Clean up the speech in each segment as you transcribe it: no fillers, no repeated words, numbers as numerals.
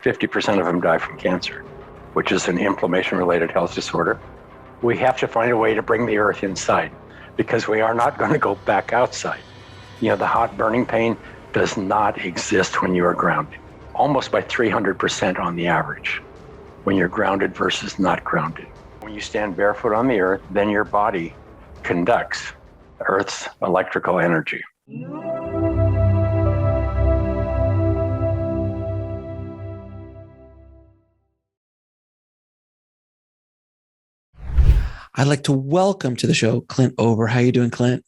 50% of them die from cancer, which is an inflammation-related health disorder. We have to find a way to bring the earth inside because we are not going to go back outside. You know, the hot burning pain does not exist when you are grounded, almost by 300% on the average, when you're grounded versus not grounded. When you stand barefoot on the earth, then your body conducts Earth's electrical energy. I'd like to welcome to the show Clint Ober. How are you doing, Clint?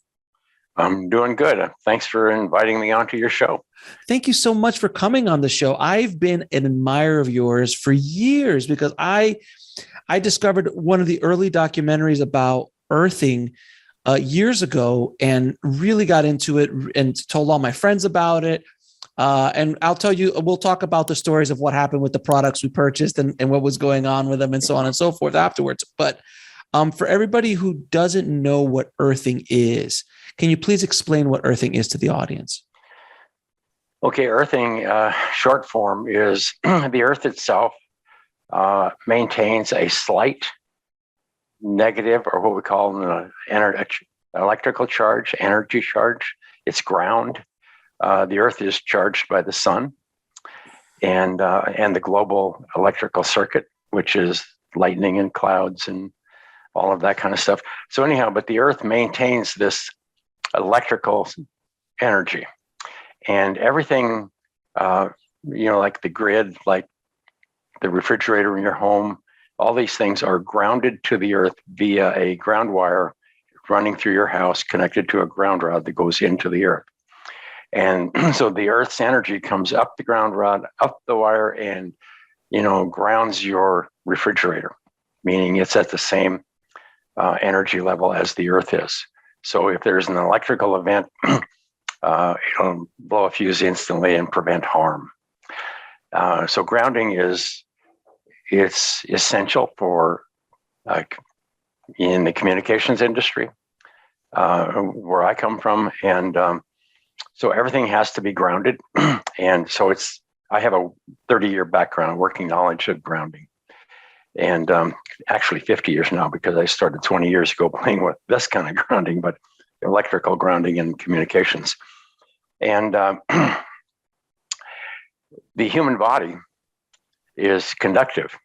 I'm doing good. Thanks for inviting me onto your show. Thank you so much for coming on the show. I've been an admirer of yours for years because I discovered one of the early documentaries about earthing years ago and really got into it and told all my friends about it. And I'll tell you, we'll talk about the stories of what happened with the products we purchased and what was going on with them and so on and so forth afterwards. But for everybody who doesn't know what earthing is, can you please explain what earthing is to the audience? Okay, earthing, short form, is the earth itself maintains a slight negative, or what we call an electrical charge, energy charge. It's ground. The earth is charged by the sun and the global electrical circuit, which is lightning and clouds and all of that kind of stuff. So anyhow, but the earth maintains this electrical energy, and everything, like the grid, like the refrigerator in your home, all these things are grounded to the earth via a ground wire running through your house, connected to a ground rod that goes into the earth. And so the earth's energy comes up the ground rod, up the wire, and, grounds your refrigerator, meaning it's at the same energy level as the earth is. So if there's an electrical event, it'll blow a fuse instantly and prevent harm. So grounding it's essential for in the communications industry, where I come from. And so everything has to be grounded. And so I have a 30-year background, working knowledge of grounding. And actually 50 years now, because I started 20 years ago playing with this kind of grounding, but electrical grounding and communications. And the human body is conductive.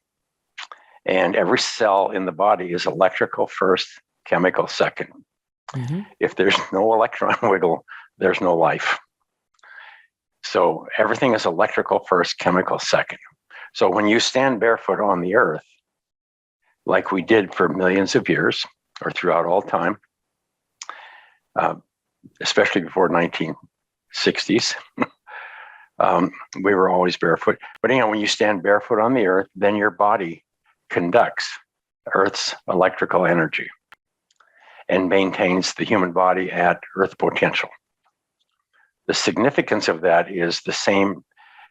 And every cell in the body is electrical first, chemical second. Mm-hmm. If there's no electron wiggle, there's no life. So everything is electrical first, chemical second. So when you stand barefoot on the earth, like we did for millions of years or throughout all time, especially before 1960s, we were always barefoot. But when you stand barefoot on the earth, then your body conducts Earth's electrical energy and maintains the human body at Earth potential. The significance of that is the same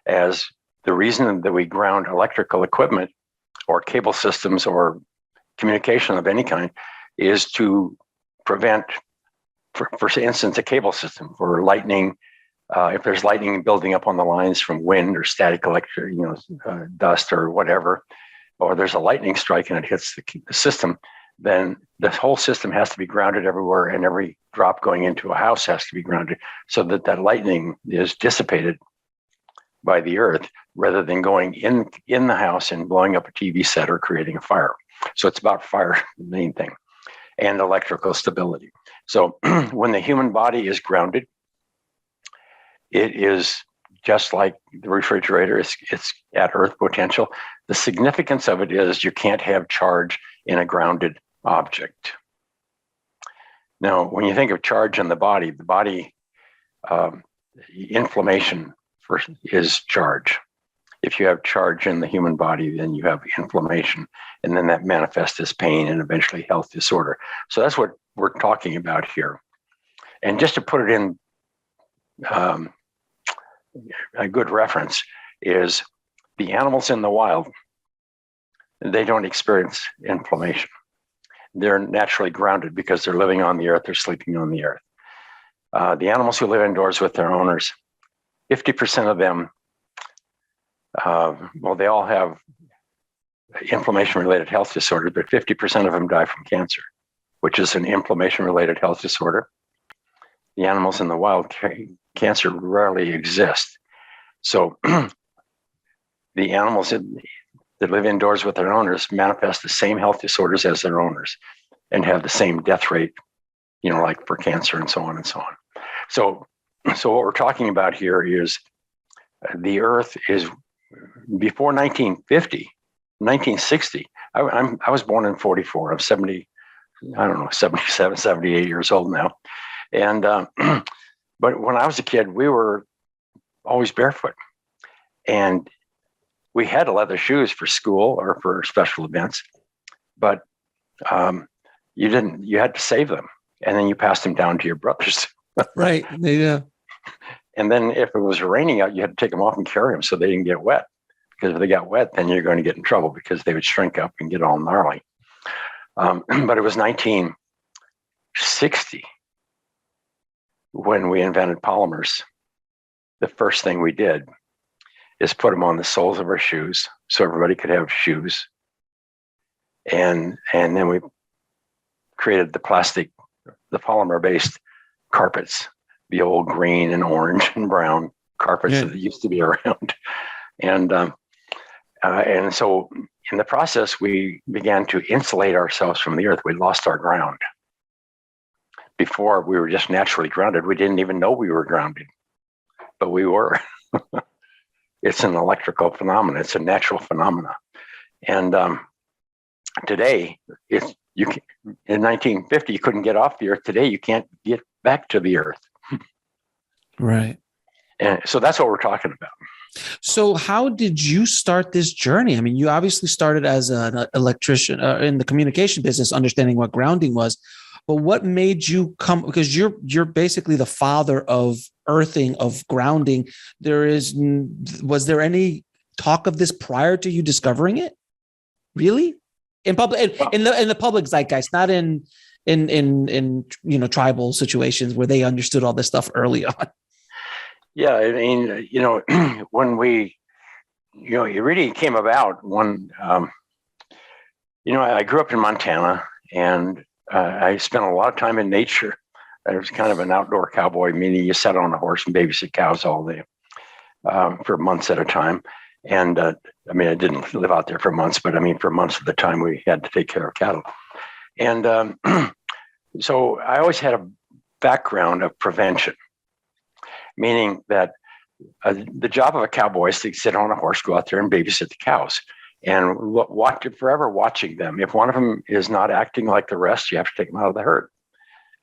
as the reason that we ground electrical equipment or cable systems or communication of any kind is to prevent, for instance, a cable system for lightning. If there's lightning building up on the lines from wind or static electric, dust or whatever, or there's a lightning strike and it hits the system, then the whole system has to be grounded everywhere, and every drop going into a house has to be grounded so that lightning is dissipated by the earth rather than going in the house and blowing up a TV set or creating a fire. So it's about fire, the main thing, and electrical stability. So when the human body is grounded, it is just like the refrigerator. It's at Earth potential. The significance of it is you can't have charge in a grounded object. Now, when you think of charge in the body, inflammation is charge. If you have charge in the human body, then you have inflammation, and then that manifests as pain and eventually health disorder. So that's what we're talking about here. And just to put it in a good reference is the animals in the wild, they don't experience inflammation. They're naturally grounded because they're living on the earth, they're sleeping on the earth. The animals who live indoors with their owners, 50% of them Well, they all have inflammation-related health disorders, but 50% of them die from cancer, which is an inflammation-related health disorder. The animals in the wild, cancer rarely exists. So the animals that live indoors with their owners manifest the same health disorders as their owners and have the same death rate, like for cancer and so on and so on. So what we're talking about here is the Earth is before 1950, 1960. I was born in 44. I'm 70, 77, 78 years old now. And, but when I was a kid, we were always barefoot. And we had leather shoes for school or for special events, but you had to save them. And then you passed them down to your brothers. Right. Yeah. And then if it was raining out, you had to take them off and carry them so they didn't get wet. Because if they got wet, then you're going to get in trouble because they would shrink up and get all gnarly. But it was 1960 when we invented polymers. The first thing we did is put them on the soles of our shoes so everybody could have shoes. And then we created the polymer-based carpets, the old green and orange and brown carpets that used to be around. And so in the process, we began to insulate ourselves from the earth. We lost our ground. Before, we were just naturally grounded. We didn't even know we were grounded, but we were. It's an electrical phenomenon. It's a natural phenomenon. And today, in 1950, you couldn't get off the earth. Today, you can't get back to the earth. Right. And so that's what we're talking about. So how did you start this journey? I mean, you obviously started as an electrician in the communication business, understanding what grounding was, but what made you come? Because you're basically the father of earthing, of grounding. Was there any talk of this prior to you discovering it? Really? In public, in the public zeitgeist, not in tribal situations where they understood all this stuff early on. Yeah, I mean, when it really came about when, I grew up in Montana and I spent a lot of time in nature. I was kind of an outdoor cowboy, meaning you sat on a horse and babysit cows all day for months at a time. And I didn't live out there for months, but for months of the time we had to take care of cattle. And so I always had a background of prevention. Meaning that the job of a cowboy is to sit on a horse, go out there and babysit the cows and forever watching them. If one of them is not acting like the rest, you have to take them out of the herd.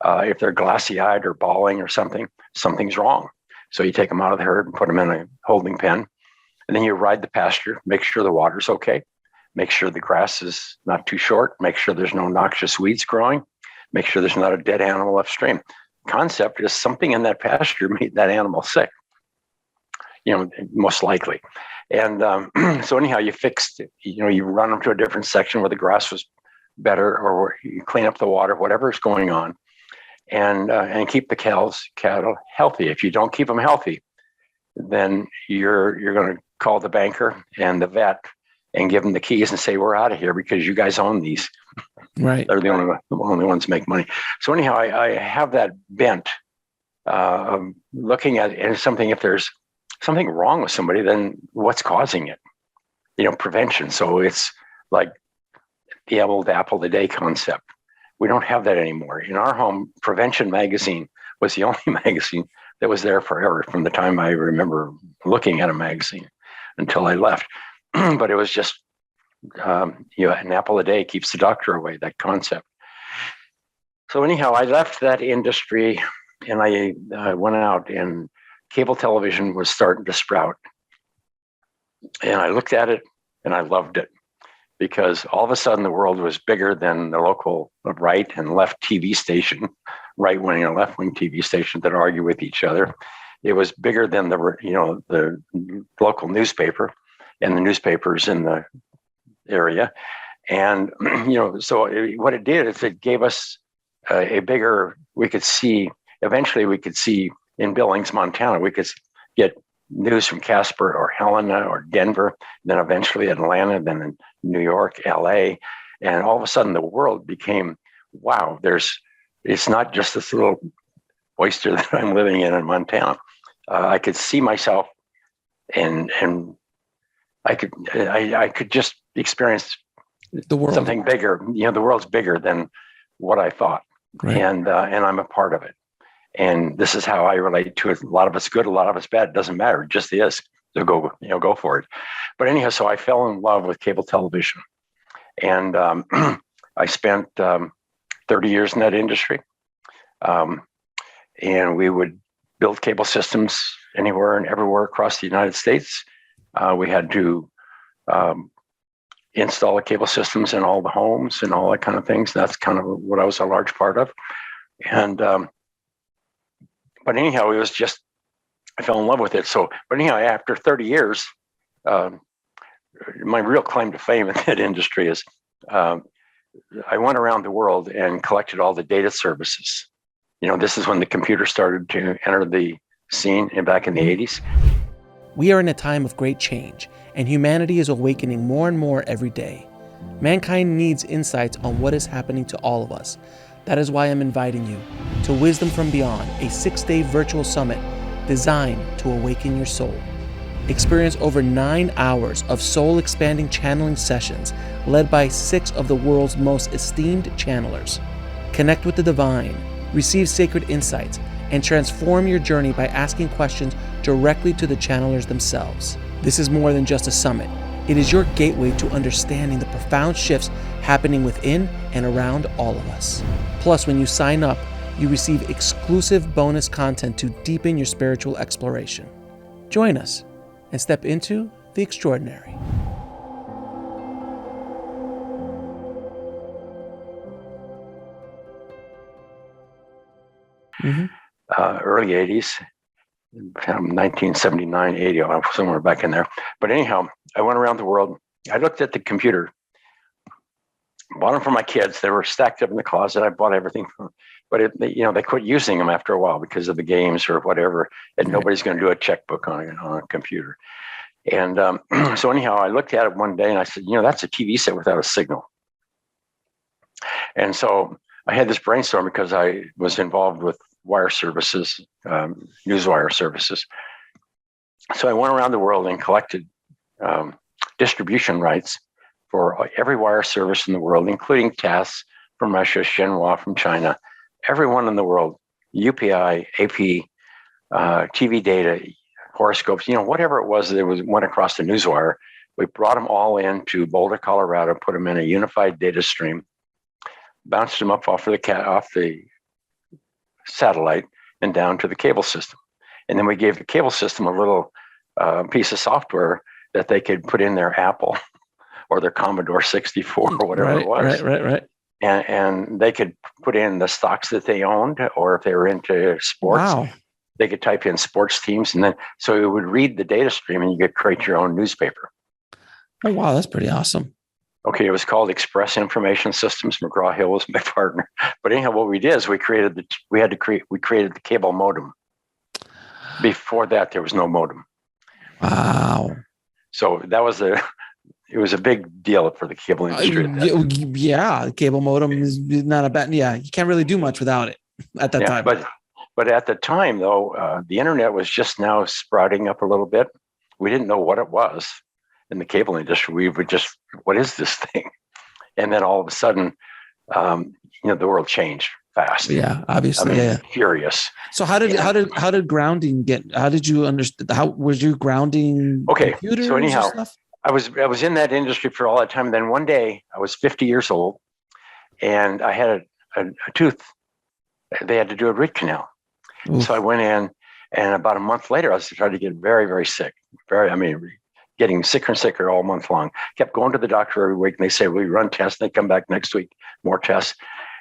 If they're glassy-eyed or bawling or something's wrong. So you take them out of the herd and put them in a holding pen. And then you ride the pasture, make sure the water's okay, make sure the grass is not too short, make sure there's no noxious weeds growing, make sure there's not a dead animal upstream. Concept is something in that pasture made that animal sick, most likely. And so anyhow, you fixed it. You run them to a different section where the grass was better, or you clean up the water, whatever's going on, and keep the cattle healthy. If you don't keep them healthy, then you're going to call the banker and the vet and give them the keys and say, we're out of here because you guys own these. Right. They're the only ones make money. So anyhow, I have that bent of looking at it and something. If there's something wrong with somebody, then what's causing it? Prevention. So it's like the old apple a day concept. We don't have that anymore. In our home, Prevention magazine was the only magazine that was there forever from the time I remember looking at a magazine until I left. But it was just, an apple a day keeps the doctor away, that concept. So anyhow, I left that industry and I went out, and cable television was starting to sprout. And I looked at it and I loved it because all of a sudden the world was bigger than the local right and left TV station, right-wing and left-wing TV station that argue with each other. It was bigger than the local newspaper and the newspapers in the area. And, so what it did is it gave us eventually we could see in Billings, Montana, we could get news from Casper or Helena or Denver, then eventually Atlanta, then in New York, LA. And all of a sudden the world became, wow, it's not just this little oyster that I'm living in Montana. I could see myself and I could just experience The world. something bigger. The world's bigger than what I thought. Right. And I'm a part of it. And this is how I relate to it. A lot of it's good, a lot of it's bad. It doesn't matter. It just is. So go for it. But anyhow, so I fell in love with cable television. And I spent 30 years in that industry. And we would build cable systems anywhere and everywhere across the United States. We had to install the cable systems in all the homes and all that kind of things. That's kind of what I was a large part of. And but anyhow, it was just, I fell in love with it. So, but anyhow, after 30 years, my real claim to fame in that industry is I went around the world and collected all the data services. This is when the computer started to enter the scene back in the 80s. We are in a time of great change, and humanity is awakening more and more every day. Mankind needs insights on what is happening to all of us. That is why I'm inviting you to Wisdom from Beyond, a 6-day virtual summit designed to awaken your soul. Experience over 9 hours of soul-expanding channeling sessions led by 6 of the world's most esteemed channelers. Connect with the divine, receive sacred insights, and transform your journey by asking questions directly to the channelers themselves. This is more than just a summit. It is your gateway to understanding the profound shifts happening within and around all of us. Plus, when you sign up, you receive exclusive bonus content to deepen your spiritual exploration. Join us and step into the extraordinary. Early 80s, 1979, 80, somewhere back in there. But anyhow, I went around the world. I looked at the computer, bought them for my kids. They were stacked up in the closet. I bought everything from them. But they quit using them after a while because of the games or whatever. And nobody's going to do a checkbook on a computer. And so anyhow, I looked at it one day and I said, that's a TV set without a signal. And so I had this brainstorm because I was involved with wire services, newswire services. So I went around the world and collected distribution rights for every wire service in the world, including TASS from Russia, Shenhua from China, everyone in the world, UPI, AP, TV data, horoscopes, whatever it was that went across the newswire. We brought them all into Boulder, Colorado, put them in a unified data stream, bounced them up off the satellite and down to the cable system. And then we gave the cable system a little piece of software that they could put in their Apple or their Commodore 64 or whatever it was. Right. And they could put in the stocks that they owned, or if they were into sports, they could type in sports teams. And then, so it would read the data stream and you could create your own newspaper. Oh, wow. That's pretty awesome. Okay, it was called Express Information Systems. McGraw-Hill was my partner. But anyhow, what we did is we created the cable modem. Before that, there was no modem. Wow. So that was it was a big deal for the cable industry. Yeah, the cable modem is not a bad. Yeah, you can't really do much without it at that time. But at the time, though, the internet was just now sprouting up a little bit. We didn't know what it was in the cable industry. We would just, what is this thing? And then all of a sudden, the world changed fast. Yeah, obviously. Furious. So how did grounding get? How did you understand? How was you grounding? Okay, computers so anyhow, and stuff? I was in that industry for all that time. And then one day I was 50 years old and I had a tooth. They had to do a root canal. Oof. So I went in, and about a month later, I started to get very, very sick. Getting sicker and sicker all month long. Kept going to the doctor every week, and they say, we run tests. They come back next week, more tests.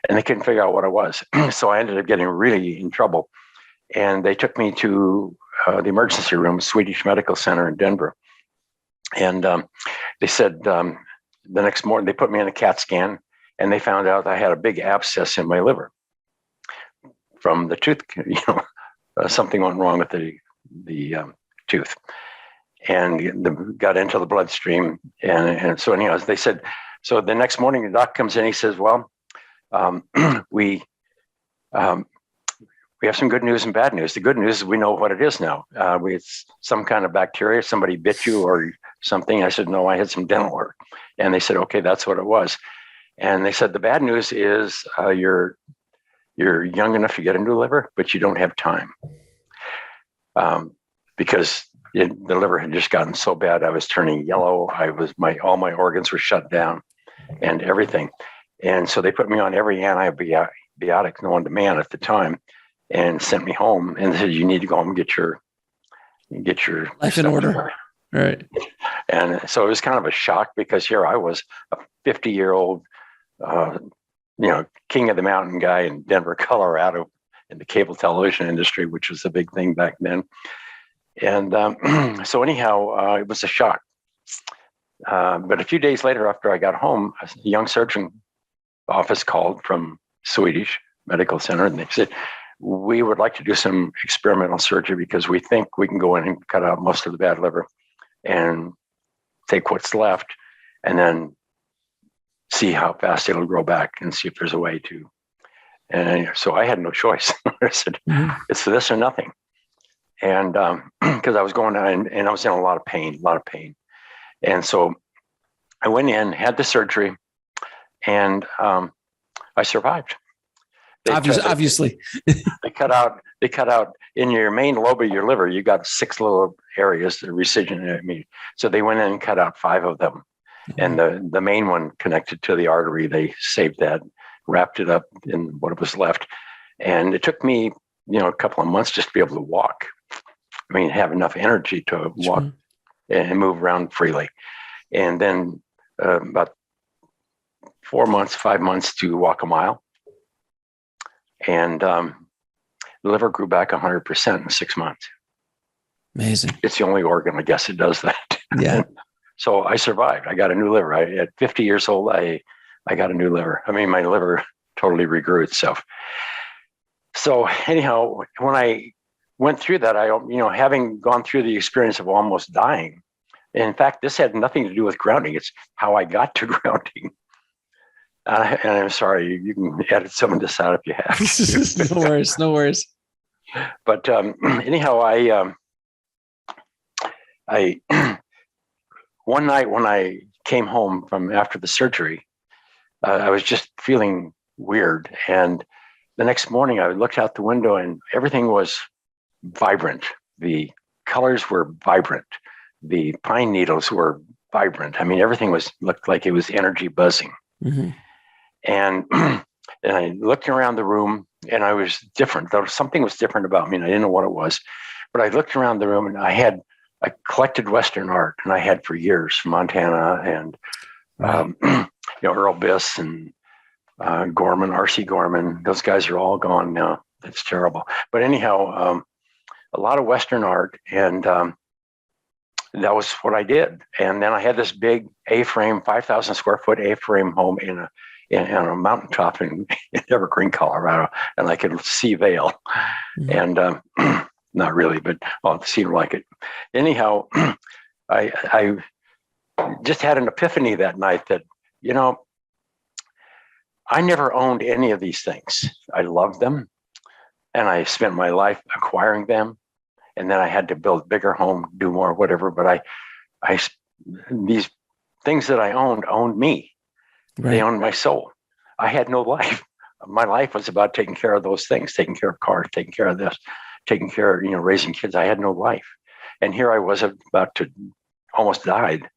And they couldn't figure out what it was. So I ended up getting really in trouble. And they took me to the emergency room, Swedish Medical Center in Denver. And they said the next morning, they put me in a CAT scan, and they found out I had a big abscess in my liver from the tooth. Something went wrong with the tooth, and got into the bloodstream. And so anyhow, they said, so the next morning the doc comes in, he says, well, we have some good news and bad news. The good news is we know what it is now. It's some kind of bacteria. Somebody bit you or something. I said, no, I had some dental work. And they said, okay, that's what it was. And they said, the bad news is you're young enough to get a new liver, but you don't have time. Because the liver had just gotten so bad. I was turning yellow. All my organs were shut down and everything. And so they put me on every antibiotic known to man at the time and sent me home and said, you need to go home and get your life in order. Right. And so it was kind of a shock because here I was a 50-year-old, king of the mountain guy in Denver, Colorado, in the cable television industry, which was a big thing back then. And so anyhow, it was a shock. But a few days later, after I got home, a young surgeon office called from Swedish Medical Center, and they said, we would like to do some experimental surgery because we think we can go in and cut out most of the bad liver and take what's left and then see how fast it'll grow back and see if there's a way to. And so I had no choice. I said, it's this or nothing. And because I was going on and I was in a lot of pain. And so I went in, had the surgery, and I survived. Obviously. They cut out in your main lobe of your liver, you got 6 little areas, the recision. So they went in and cut out 5 of them. And the main one connected to the artery, they saved that, wrapped it up in what was left. And it took me, a couple of months just to be able to walk. Have enough energy to walk and move around freely. And then about 5 months to walk a mile. And the liver grew back 100% in 6 months. Amazing. It's the only organ, I guess, it does that. Yeah. So I survived. I got a new liver. At 50 years old, I got a new liver. My liver totally regrew itself. So anyhow, when I went through that, having gone through the experience of almost dying, in fact, this had nothing to do with grounding. It's how I got to grounding. And I'm sorry, you can edit some of this out if you have to. No worries. But anyhow, I one night when I came home from after the surgery, I was just feeling weird. And the next morning, I looked out the window and everything was vibrant. The colors were vibrant. The pine needles were vibrant. Everything looked like it was energy buzzing. Mm-hmm. And I looked around the room and I was different. Something was different about me and I didn't know what it was. But I looked around the room and I collected Western art and I had for years, Montana and, Earl Biss and Gorman, R.C. Gorman. Those guys are all gone now. It's terrible. But anyhow, a lot of Western art. And that was what I did. And then I had this big A-frame, 5,000 square foot A-frame home on a mountaintop in Evergreen, Colorado, and I could see Vail. Mm-hmm. And not really, but it seemed like it. Anyhow, I just had an epiphany that night that, I never owned any of these things. I loved them, and I spent my life acquiring them, and then I had to build a bigger home, do more, whatever. But these things that I owned me. Right. They owned my soul. I had no life. My life was about taking care of those things, taking care of cars, taking care of this, taking care of, raising kids. I had no life. And here I was about to almost died.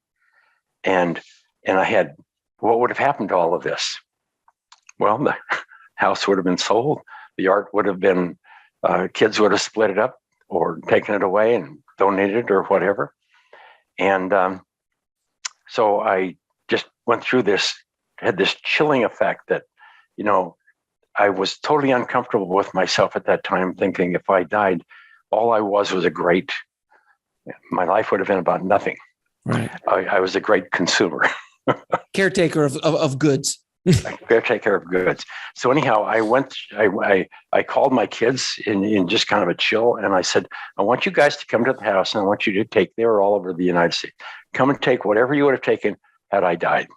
And I had, what would have happened to all of this? Well, the house would have been sold. The art would have been, kids would have split it up or taken it away and donated it or whatever. And so I just went through this, had this chilling effect that, I was totally uncomfortable with myself at that time, thinking if I died, all I was my life would have been about nothing. Right. I was a great consumer. Caretaker of goods. I better take care of goods. So anyhow, I called my kids in just kind of a chill, and I said, I want you guys to come to the house, and I want you to take, they were all over the United States, come and take whatever you would have taken had I died.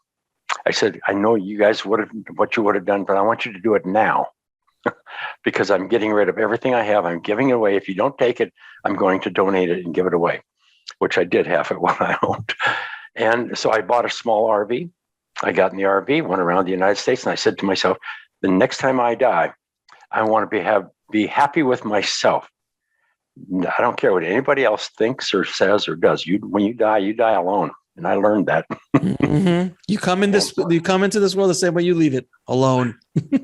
I said, I know you guys would have, what you would have done, but I want you to do it now because I'm getting rid of everything I have. I'm giving it away. If you don't take it, I'm going to donate it and give it away, which I did half it what I owned. And so I bought a small RV. I got in the RV, went around the United States, and I said to myself, the next time I die, I want to be happy with myself. I don't care what anybody else thinks or says or does. When you die alone. And I learned that. Mm-hmm. You come into this world the same way you leave it, alone.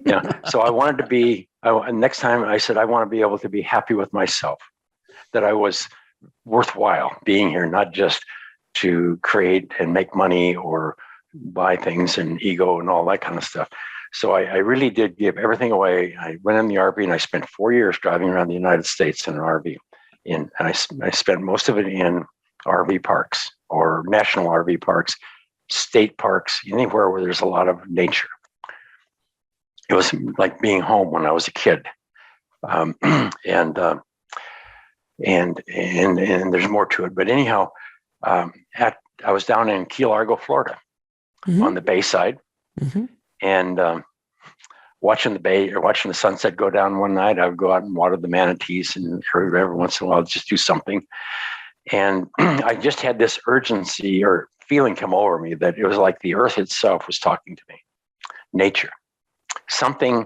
Yeah. So I wanted to be, next time I said, I want to be able to be happy with myself, that I was worthwhile being here, not just to create and make money or buy things and ego and all that kind of stuff. So I really did give everything away. I went in the RV and I spent 4 years driving around the United States in an RV. And I spent most of it in RV parks or national RV parks, state parks, anywhere where there's a lot of nature. It was like being home when I was a kid. And there's more to it. But anyhow, I was down in Key Largo, Florida, on the Bayside, and watching the bay or watching the sunset go down one night. I would go out and water the manatees, and every once in a while, just do something. And I just had this urgency or feeling come over me that it was like the earth itself was talking to me, nature. Something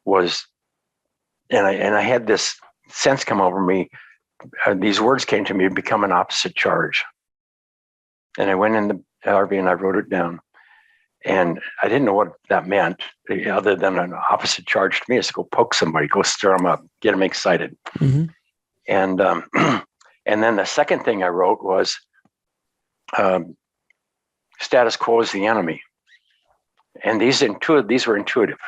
was, and I had this sense come over me. These words came to me, become an opposite charge. And I went in the RV and I wrote it down. And I didn't know what that meant, other than an opposite charge to me is to go poke somebody, go stir them up, get them excited. And then the second thing I wrote was status quo is the enemy. And these were intuitive.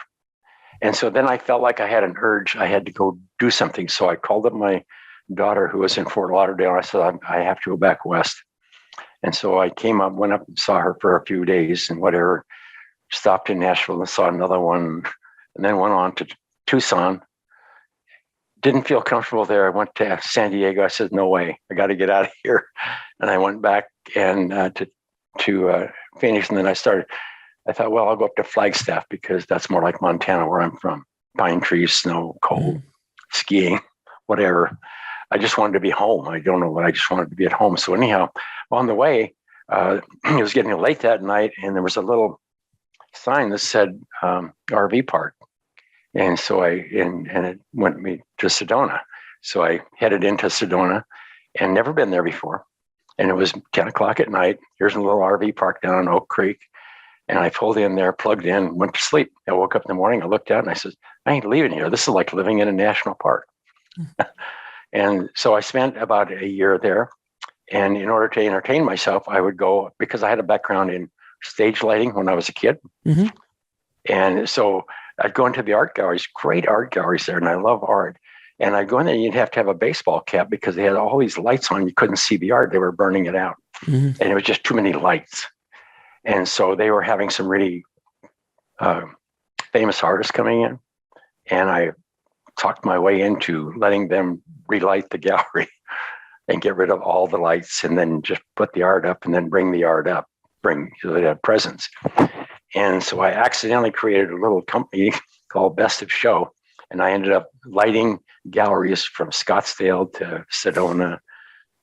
And so then I felt like I had an urge. I had to go do something. So I called up my daughter who was in Fort Lauderdale. I said, I have to go back west. And so I went up and saw her for a few days and whatever, stopped in Nashville and saw another one, and then went on to Tucson. Didn't feel comfortable there. I went to San Diego. I said, no way, I got to get out of here. And I went back and to Phoenix. And then I thought, well, I'll go up to Flagstaff because that's more like Montana, where I'm from. Pine trees, snow, cold, skiing, whatever. I just wanted to be home. I don't know what. I just wanted to be at home. So anyhow, on the way, it was getting late that night, and there was a little sign that said RV park. And so it went me to Sedona. So I headed into Sedona and never been there before. And it was 10 o'clock at night. Here's a little RV park down on Oak Creek. And I pulled in there, plugged in, went to sleep. I woke up in the morning, I looked out and I said, I ain't leaving here. This is like living in a national park. And so I spent about a year there. And in order to entertain myself, I would go, because I had a background in stage lighting when I was a kid. And so I'd go into the art galleries, great art galleries there, and I love art. And I'd go in there, and you'd have to have a baseball cap because they had all these lights on. You couldn't see the art. They were burning it out. And it was just too many lights. And so they were having some really famous artists coming in. And I talked my way into letting them relight the gallery and get rid of all the lights and then just put the art up and then bring the art up, bring the presents. And so I accidentally created a little company called Best of Show. And I ended up lighting galleries from Scottsdale to Sedona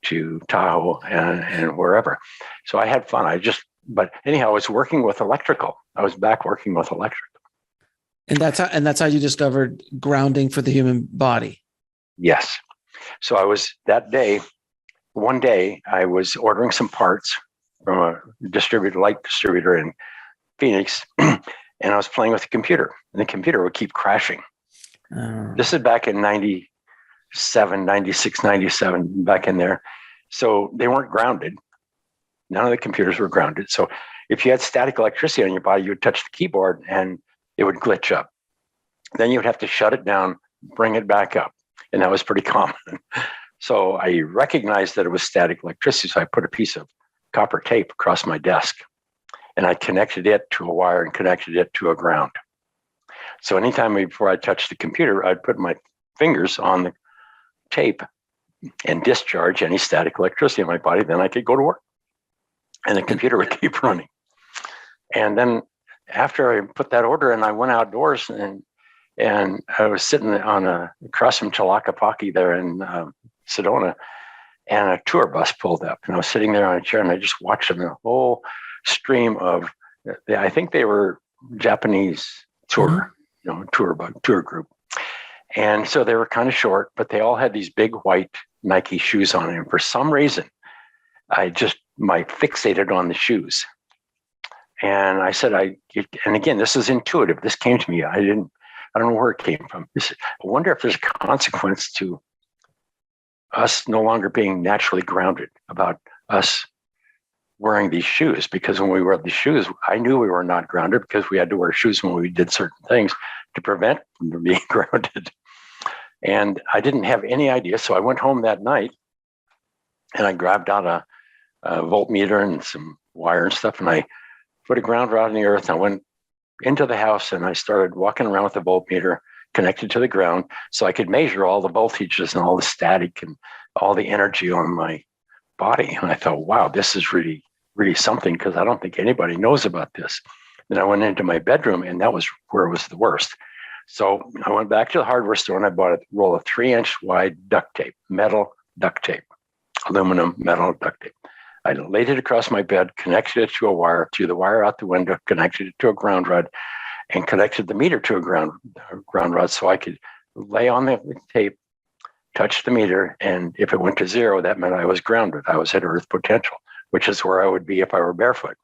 to Tahoe and wherever. So I had fun. But anyhow, I was working with electrical. I was back working with electrical. And that's how you discovered grounding for the human body. Yes. So I was one day I was ordering some parts from a light distributor in Phoenix, and I was playing with the computer, and the computer would keep crashing. This is back in 97, 96, 97, back in there. So they weren't grounded. None of the computers were grounded. So if you had static electricity on your body, you would touch the keyboard and it would glitch up. Then you would have to shut it down, bring it back up. And that was pretty common. So I recognized that it was static electricity. So I put a piece of copper tape across my desk. and I connected it to a wire and connected it to a ground. So anytime before I touched the computer, I'd put my fingers on the tape and discharge any static electricity in my body. Then I could go to work and the computer would keep running. And then after I put that order in, I went outdoors and I was sitting across from Tlaquepaque there in Sedona, and a tour bus pulled up, and I was sitting there on a chair, and I just watched them, the whole stream of, I think they were Japanese tour, tour group. And so they were kind of short, but they all had these big white Nike shoes on. And for some reason, I fixated on the shoes. And I said, and again, this is intuitive. This came to me. I don't know where it came from. I wonder if there's a consequence to us no longer being naturally grounded about us wearing these shoes. Because when we wore these shoes, I knew we were not grounded because we had to wear shoes when we did certain things to prevent from being grounded. And I didn't have any idea. So I went home that night and I grabbed out a voltmeter and some wire and stuff. And I put a ground rod in the earth. I went into the house and I started walking around with the voltmeter connected to the ground so I could measure all the voltages and all the static and all the energy on my body. And I thought, wow, this is really, really something, because I don't think anybody knows about this. Then I went into my bedroom, and that was where it was the worst. So I went back to the hardware store and I bought a roll of 3-inch wide duct tape, metal duct tape, aluminum metal duct tape. I laid it across my bed, connected it to a wire, threw the wire out the window, connected it to a ground rod, and connected the meter to a ground rod so I could lay on the tape, touch the meter, and if it went to 0, that meant I was grounded. I was at earth potential, which is where I would be if I were barefoot.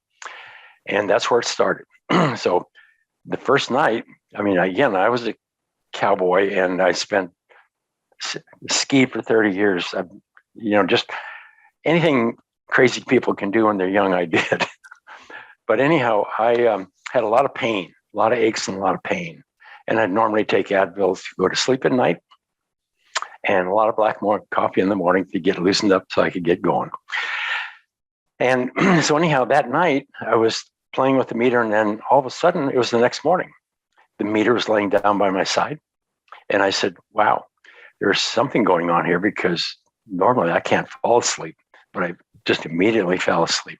And that's where it started. So the first night, I was a cowboy and I skied for 30 years. Just anything crazy people can do when they're young, I did. But anyhow, I had a lot of pain, a lot of aches and a lot of pain. And I'd normally take Advils to go to sleep at night and a lot of black coffee in the morning to get loosened up so I could get going. And so anyhow, that night I was playing with the meter, and then all of a sudden it was the next morning. The meter was laying down by my side. And I said, wow, there's something going on here, because normally I can't fall asleep, but I just immediately fell asleep.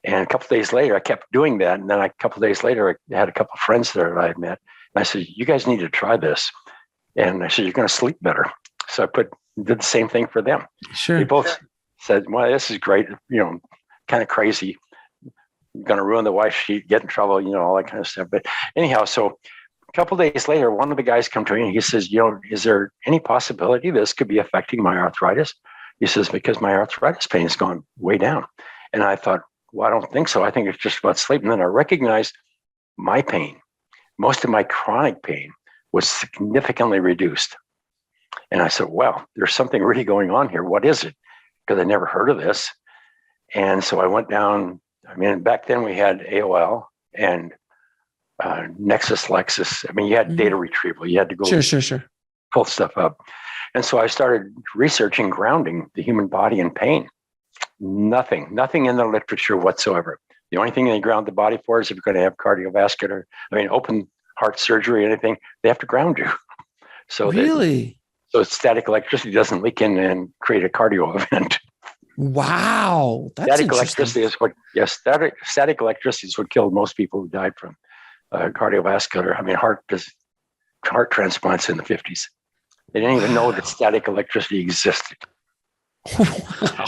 And a couple of days later, I kept doing that. And then a couple of days later, I had a couple of friends there that I had met. And I said, you guys need to try this. And I said, you're going to sleep better. So I did the same thing for them. Sure. They both said, well, this is great, kind of crazy. Going to ruin the wife sheet, get in trouble, all that kind of stuff. But anyhow, so a couple of days later, one of the guys come to me and he says, is there any possibility this could be affecting my arthritis? He says, because my arthritis pain has gone way down. And I thought, well, I don't think so. I think it's just about sleep. And then I recognized my pain. Most of my chronic pain was significantly reduced. And I said, well, there's something really going on here. What is it? Because I never heard of this. And so I went down. Back then we had AOL and Nexus Lexus. You had data retrieval. You had to go Sure. pull stuff up. And so I started researching grounding the human body in pain. Nothing in the literature whatsoever. The only thing they ground the body for is if you're going to have cardiovascular, open heart surgery, anything, they have to ground you. So really? So static electricity doesn't leak in and create a cardio event. Wow. That's static electricity is static electricity is what killed most people who died from cardiovascular. Heart transplants in the 50s. They didn't even know that static electricity existed. Wow.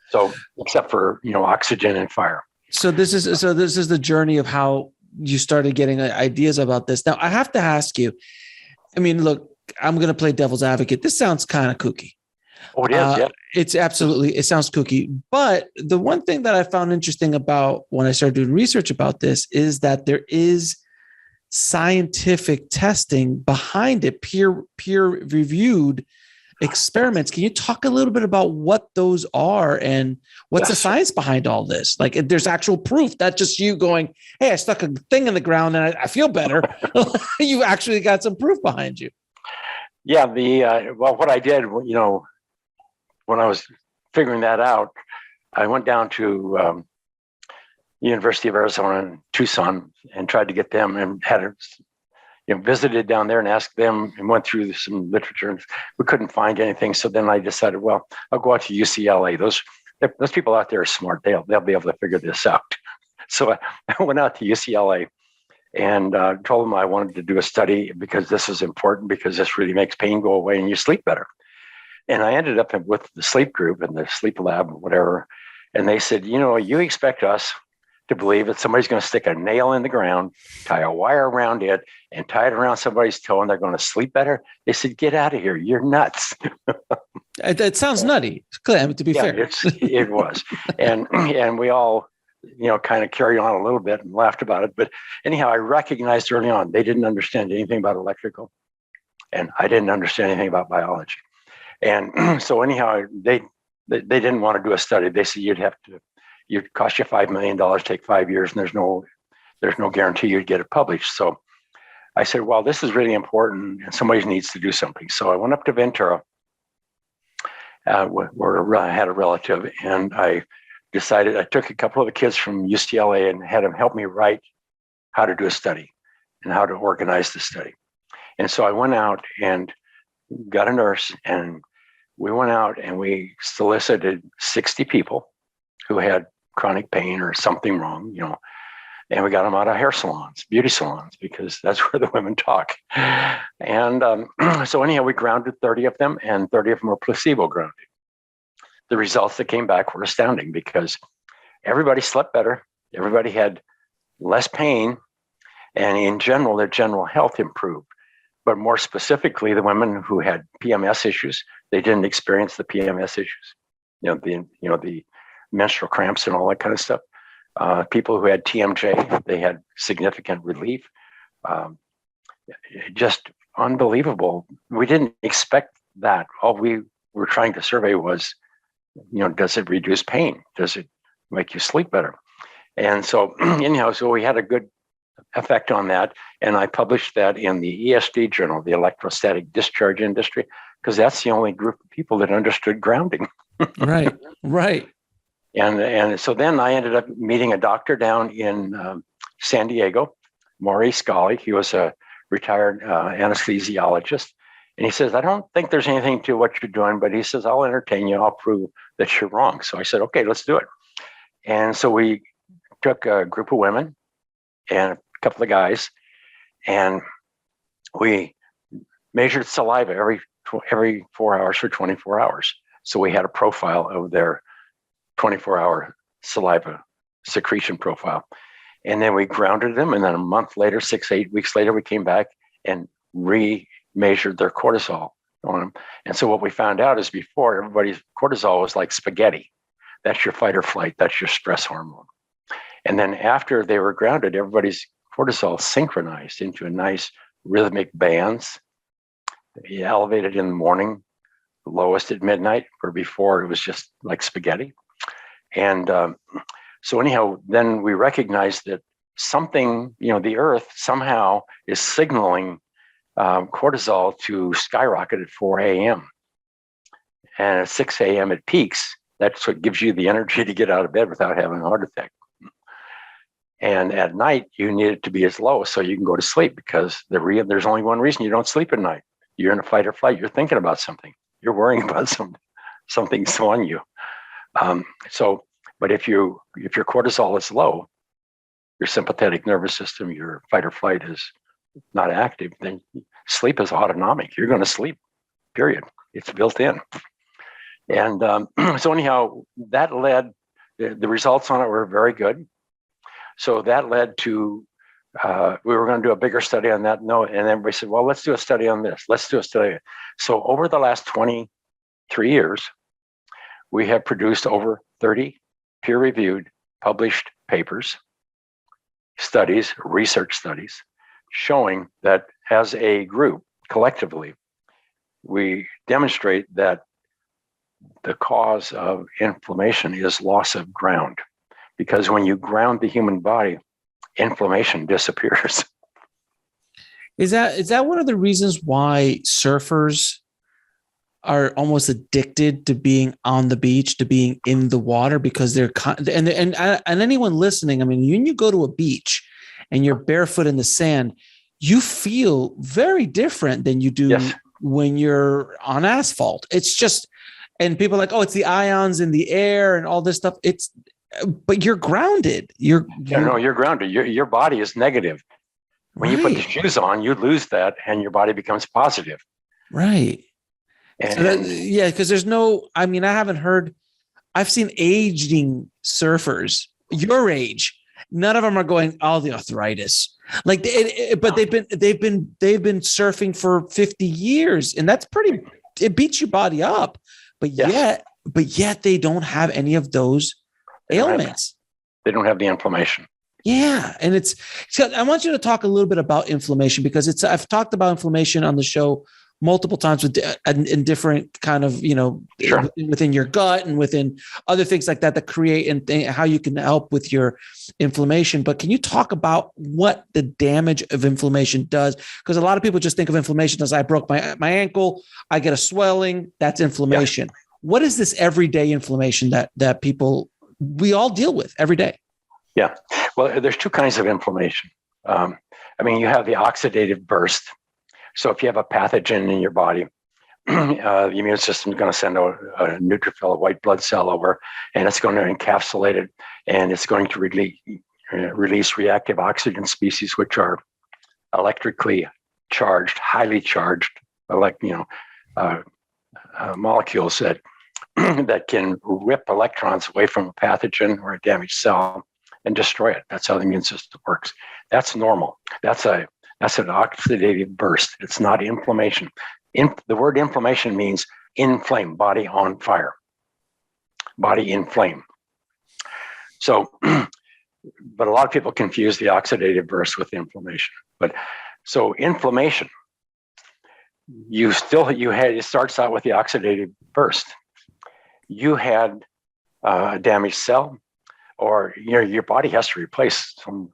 So, except for oxygen and fire. So this is the journey of how you started getting ideas about this. Now I have to ask you. Look, I'm going to play devil's advocate. This sounds kind of kooky. Oh, it is. Yeah. It sounds kooky. But the one thing that I found interesting about when I started doing research about this is that there is scientific testing behind it, peer reviewed experiments. Can you talk a little bit about what those are and what's the science behind all this? Like, there's actual proof, not just you going, hey, I stuck a thing in the ground and I feel better. You actually got some proof behind you. Yeah. What I did, when I was figuring that out, I went down to, University of Arizona in Tucson and tried to get them, and visited down there and asked them and went through some literature, and we couldn't find anything. So then I decided, well, I'll go out to UCLA. Those people out there are smart. They'll be able to figure this out. So I went out to UCLA and told them I wanted to do a study because this is important, because this really makes pain go away and you sleep better. And I ended up with the sleep group and the sleep lab, whatever. And they said, you expect us to believe that somebody's going to stick a nail in the ground, tie a wire around it, and tie it around somebody's toe, and they're going to sleep better? They said, get out of here. You're nuts. That sounds nutty, to be fair. It was. And we all, kind of carried on a little bit and laughed about it. But anyhow, I recognized early on, they didn't understand anything about electrical, and I didn't understand anything about biology. And so anyhow, they didn't want to do a study. They said you'd cost you $5 million, take 5 years, and there's no guarantee you'd get it published. So I said, well, this is really important and somebody needs to do something. So I went up to Ventura, where I had a relative, and I decided, I took a couple of the kids from UCLA and had them help me write how to do a study and how to organize the study. And so I went out and got a nurse, and we went out and we solicited 60 people who had chronic pain or something wrong, and we got them out of hair salons, beauty salons, because that's where the women talk. And so anyhow, we grounded 30 of them, and 30 of them were placebo grounded. The results that came back were astounding, because everybody slept better, everybody had less pain, and in general, their general health improved. But more specifically, the women who had PMS issues, they didn't experience the PMS issues, the menstrual cramps and all that kind of stuff. People who had TMJ, they had significant relief. Just unbelievable. We didn't expect that. All we were trying to survey was, does it reduce pain? Does it make you sleep better? And so anyhow, so we had a good effect on that. And I published that in the ESD journal, the electrostatic discharge industry, because that's the only group of people that understood grounding. Right. And so then I ended up meeting a doctor down in San Diego, Maurice Scully. He was a retired anesthesiologist. And he says, I don't think there's anything to what you're doing, but he says, I'll entertain you. I'll prove that you're wrong. So I said, okay, let's do it. And so we took a group of women and a couple of guys, and we measured saliva every 4 hours for 24 hours. So we had a profile of their 24-hour saliva secretion profile. And then we grounded them. And then a month later, 6-8 weeks later, we came back and measured their cortisol on them. And so what we found out is, before, everybody's cortisol was like spaghetti. That's your fight or flight. That's your stress hormone. And then after they were grounded, everybody's cortisol synchronized into a nice rhythmic bands. Elevated in the morning, lowest at midnight, where before it was just like spaghetti. And so anyhow, then we recognized that something, the earth somehow is signaling cortisol to skyrocket at 4 a.m. And at 6 a.m. it peaks. That's what gives you the energy to get out of bed without having a heart attack. And at night, you need it to be as low so you can go to sleep, because there's only one reason you don't sleep at night. You're in a fight or flight. You're thinking about something. You're worrying about something's on you. But if your cortisol is low, your sympathetic nervous system, your fight or flight is not active, then sleep is autonomic. You're going to sleep, period. It's built in. And so anyhow, that led, the results on it were very good. So that led to, we were going to do a bigger study on that note. And then we said, well, let's do a study on this. Let's do a study. So over the last 23 years, we have produced over 30 peer-reviewed, published papers, studies, research studies, showing that as a group, collectively, we demonstrate that the cause of inflammation is loss of ground. Because when you ground the human body, inflammation disappears. Is that one of the reasons why surfers are almost addicted to being on the beach, to being in the water, because and anyone listening, I mean, when you go to a beach and you're barefoot in the sand, you feel very different than you do when you're on asphalt. It's just, and people are like, oh, it's the ions in the air and all this stuff. But you're grounded. You're grounded. Your body is negative. When you put the shoes on, you lose that and your body becomes positive. Right. And because there's I haven't I've seen aging surfers your age. None of them are going, all the arthritis. But they've been surfing for 50 years, and that's it beats your body up. But yet they don't have any of those ailments. They don't have the inflammation. Yeah. And so I want you to talk a little bit about inflammation, because I've talked about inflammation on the show multiple times in different kind of, within your gut and within other things like that create and how you can help with your inflammation. But can you talk about what the damage of inflammation does? Because a lot of people just think of inflammation as I broke my ankle, I get a swelling, that's inflammation. Yeah. What is this everyday inflammation that we all deal with every day? Yeah. Well, there's two kinds of inflammation. You have the oxidative burst. So if you have a pathogen in your body, the immune system is going to send a neutrophil, a white blood cell over, and it's going to encapsulate it, and it's going to release reactive oxygen species, which are electrically charged, highly charged, molecules that can rip electrons away from a pathogen or a damaged cell and destroy it. That's how the immune system works. That's normal. That's an oxidative burst. It's not inflammation. The word inflammation means inflame, body on fire, body in flame. So, but a lot of people confuse the oxidative burst with inflammation. So inflammation, it starts out with the oxidative burst. You had a damaged cell, or your body has to replace some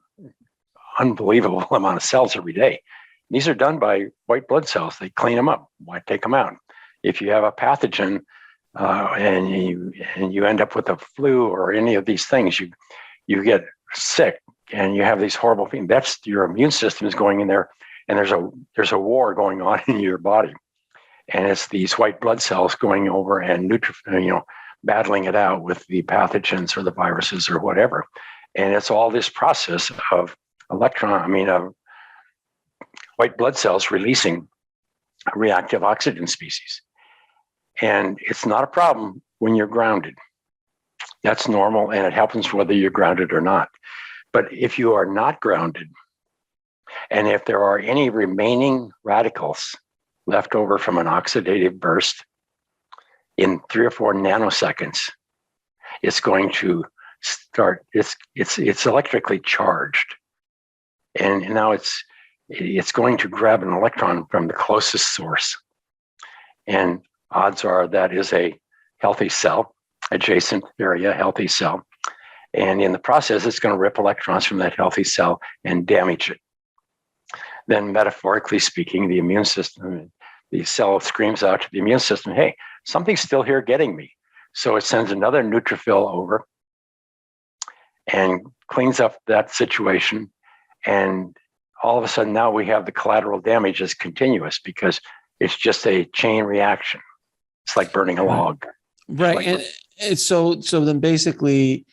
unbelievable amount of cells every day. These are done by white blood cells. They clean them up, take them out. If you have a pathogen and you end up with a flu or any of these things, you get sick and you have these horrible things. That's your immune system is going in there, and there's a war going on in your body, and it's these white blood cells going over and battling it out with the pathogens or the viruses or whatever. And it's all this process of white blood cells releasing reactive oxygen species. And it's not a problem when you're grounded. That's normal, and it happens whether you're grounded or not. But if you are not grounded, and if there are any remaining radicals left over from an oxidative burst in 3 or 4 nanoseconds, it's going to start, it's electrically charged. And now it's going to grab an electron from the closest source. And odds are that is a healthy cell, adjacent area, healthy cell. And in the process, it's going to rip electrons from that healthy cell and damage it. Then metaphorically speaking, the immune system, the cell screams out to the immune system, hey, something's still here getting me. So it sends another neutrophil over and cleans up that situation. And all of a sudden now we have the collateral damage is continuous because it's just a chain reaction. It's like burning a log. Right. And so then basically,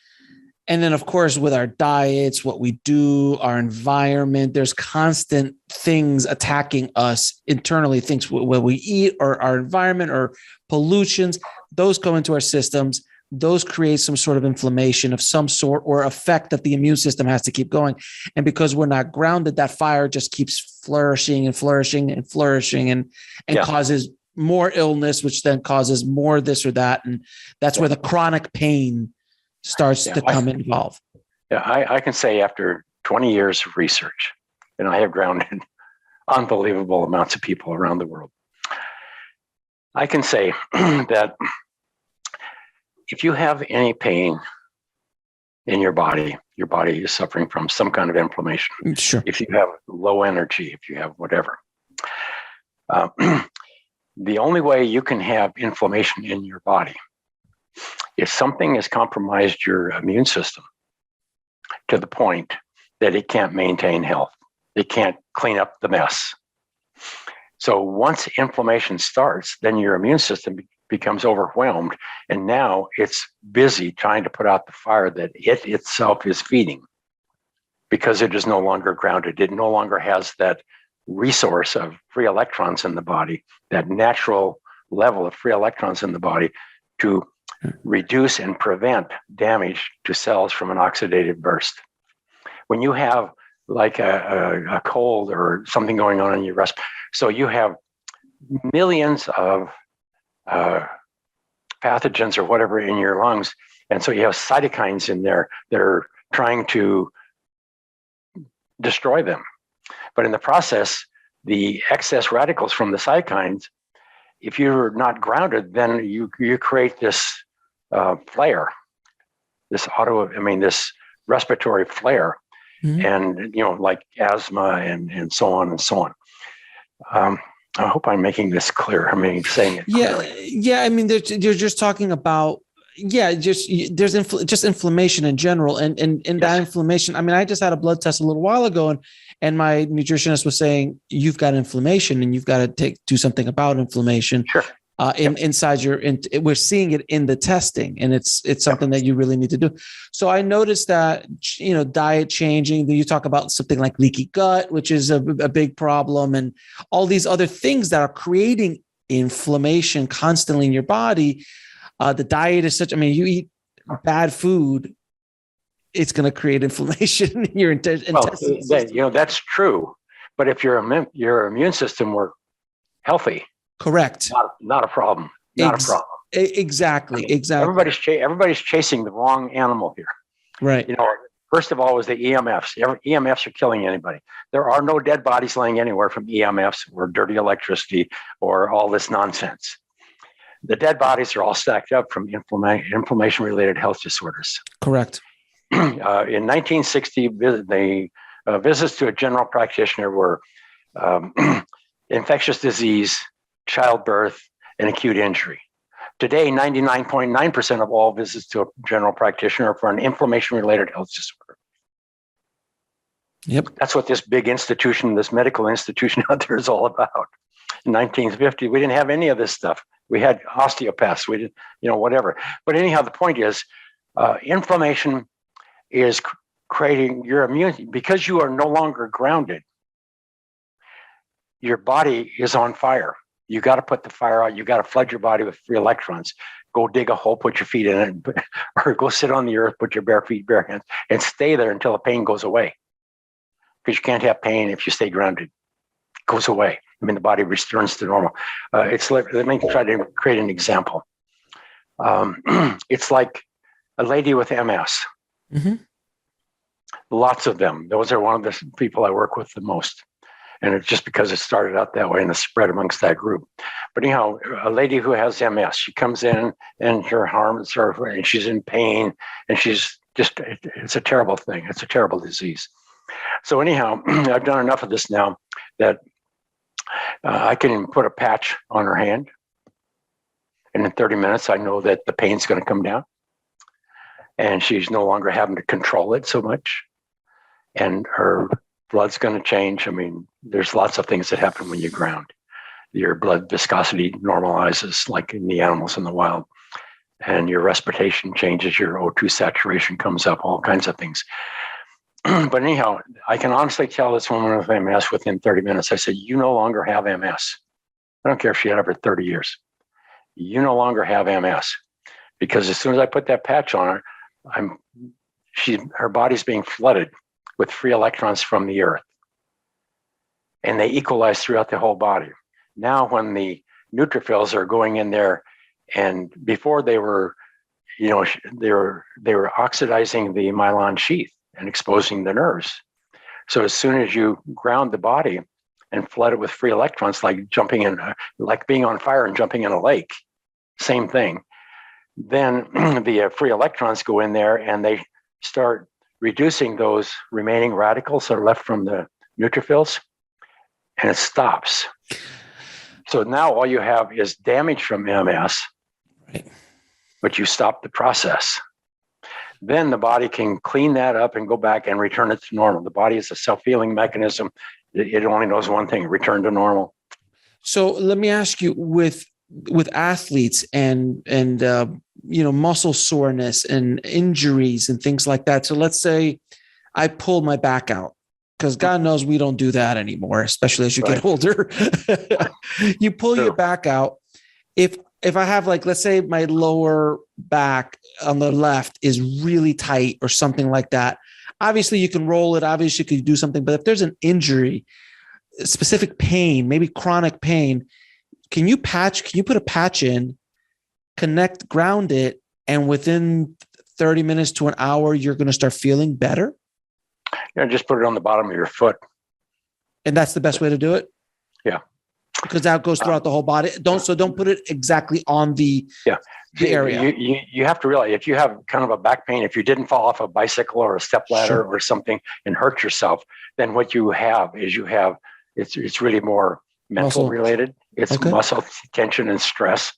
and then of course with our diets, what we do, our environment, there's constant things attacking us internally, things what we eat or our environment or pollutions, those go into our systems. Those create some sort of inflammation of some sort or effect that the immune system has to keep going. And because we're not grounded, that fire just keeps flourishing and flourishing and flourishing and causes more illness, which then causes more this or that. And that's where the chronic pain starts to come involved. Yeah, I can say after 20 years of research, and I have grounded unbelievable amounts of people around the world, I can say that if you have any pain in your body is suffering from some kind of inflammation. Sure. If you have low energy, if you have whatever, The only way you can have inflammation in your body is something has compromised your immune system to the point that it can't maintain health. It can't clean up the mess. So once inflammation starts, then your immune system becomes overwhelmed, and now it's busy trying to put out the fire that it itself is feeding, because it is no longer grounded. It no longer has that resource of free electrons in the body, that natural level of free electrons in the body to reduce and prevent damage to cells from an oxidative burst. When you have like a cold or something going on in your respiratory, so you have millions of pathogens or whatever in your lungs, and so you have cytokines in there that are trying to destroy them. But in the process, the excess radicals from the cytokines, if you're not grounded, then you create this flare, this respiratory flare, and like asthma and so on and so on. I hope I'm making this clear. Saying it clearly. Yeah. You're just talking about there's just inflammation in general, and that inflammation. I just had a blood test a little while ago, and my nutritionist was saying you've got inflammation, and you've got to do something about inflammation. Sure. Inside we're seeing it in the testing, and it's something that you really need to do. So I noticed that, diet changing, you talk about something like leaky gut, which is a big problem, and all these other things that are creating inflammation constantly in your body. The diet is you eat bad food, it's going to create inflammation in your intestines. That's true. But if your immune system were healthy, correct, not a problem. Not a problem. Exactly. Everybody's chasing the wrong animal here. Right. First of all, was the EMFs. EMFs are killing anybody. There are no dead bodies laying anywhere from EMFs or dirty electricity or all this nonsense. The dead bodies are all stacked up from inflammation-related health disorders. Correct. In 1960, the visits to a general practitioner were infectious disease, childbirth, and acute injury. Today, 99.9% of all visits to a general practitioner are for an inflammation-related health disorder. Yep. That's what this big institution, this medical institution out there is all about. In 1950, we didn't have any of this stuff. We had osteopaths, we did, whatever. But anyhow, the point is, inflammation is creating your immunity. Because you are no longer grounded, your body is on fire. You got to put the fire out. You got to flood your body with free electrons. Go dig a hole, put your feet in it, or go sit on the earth, put your bare feet, bare hands, and stay there until the pain goes away. Because you can't have pain if you stay grounded. It goes away. The body returns to normal. Let me try to create an example. It's like a lady with MS. Mm-hmm. Lots of them. Those are one of the people I work with the most. And it's just because it started out that way and it's spread amongst that group. But anyhow, a lady who has MS, she comes in and her arms are, and she's in pain, and it's a terrible thing. It's a terrible disease. So anyhow, I've done enough of this now that I can put a patch on her hand, and in 30 minutes, I know that the pain's going to come down, and she's no longer having to control it so much, and her blood's going to change. There's lots of things that happen when you ground. Your blood viscosity normalizes, like in the animals in the wild, and your respiration changes. Your O2 saturation comes up. All kinds of things. But anyhow, I can honestly tell this woman with MS within 30 minutes. I said, you no longer have MS. I don't care if she had it for 30 years. You no longer have MS. Because as soon as I put that patch on her, her body's being flooded with free electrons from the earth. And they equalize throughout the whole body. Now, when the neutrophils are going in there, and before they were oxidizing the myelin sheath and exposing the nerves. So as soon as you ground the body and flood it with free electrons, like being on fire and jumping in a lake, same thing, then the free electrons go in there and they start reducing those remaining radicals that are left from the neutrophils, and it stops. So now all you have is damage from MS, Right. but you stop the process. Then the body can clean that up and go back and return it to normal. The body is a self-healing mechanism. It only knows one thing: return to normal. So let me ask you, with athletes and muscle soreness and injuries and things like that. So let's say I pulled my back out, because God knows we don't do that anymore, especially as you get older. You pull your back out. If I have, like, let's say my lower back on the left is really tight or something like that, obviously you can roll it. Obviously you could do something, but if there's an injury, specific pain, maybe chronic pain, can you put a patch in, connect, ground it, and within 30 minutes to an hour, you're going to start feeling better? Just put it on the bottom of your foot. And that's the best way to do it? Yeah. Because that goes throughout the whole body. Don't put it exactly on the area. You have to realize, if you have kind of a back pain, if you didn't fall off a bicycle or a step ladder or something and hurt yourself, then what you have is it's really more mental related. It's muscle tension and stress.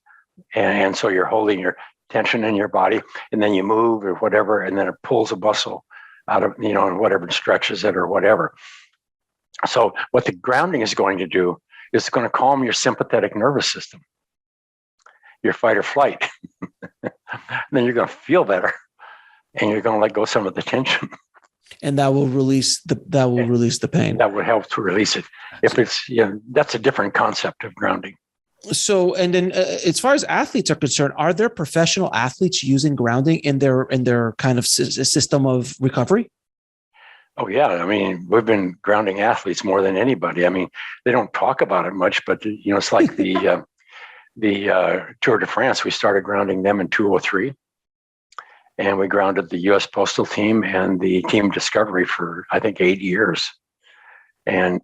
And so you're holding your tension in your body, and then you move or whatever, and then it pulls a muscle out of, and whatever, stretches it or whatever. So what the grounding is going to do is going to calm your sympathetic nervous system, your fight or flight. Then you're going to feel better, and you're going to let go some of the tension. And that will release the pain. That would help to release it. If it's, that's a different concept of grounding. So, and then as far as athletes are concerned, are there professional athletes using grounding in their kind of system of recovery? Oh yeah. I mean, we've been grounding athletes more than anybody. I mean, they don't talk about it much, but it's like the Tour de France. We started grounding them in 2003. And we grounded the U.S. Postal Team and the Team Discovery for, I think, 8 years. And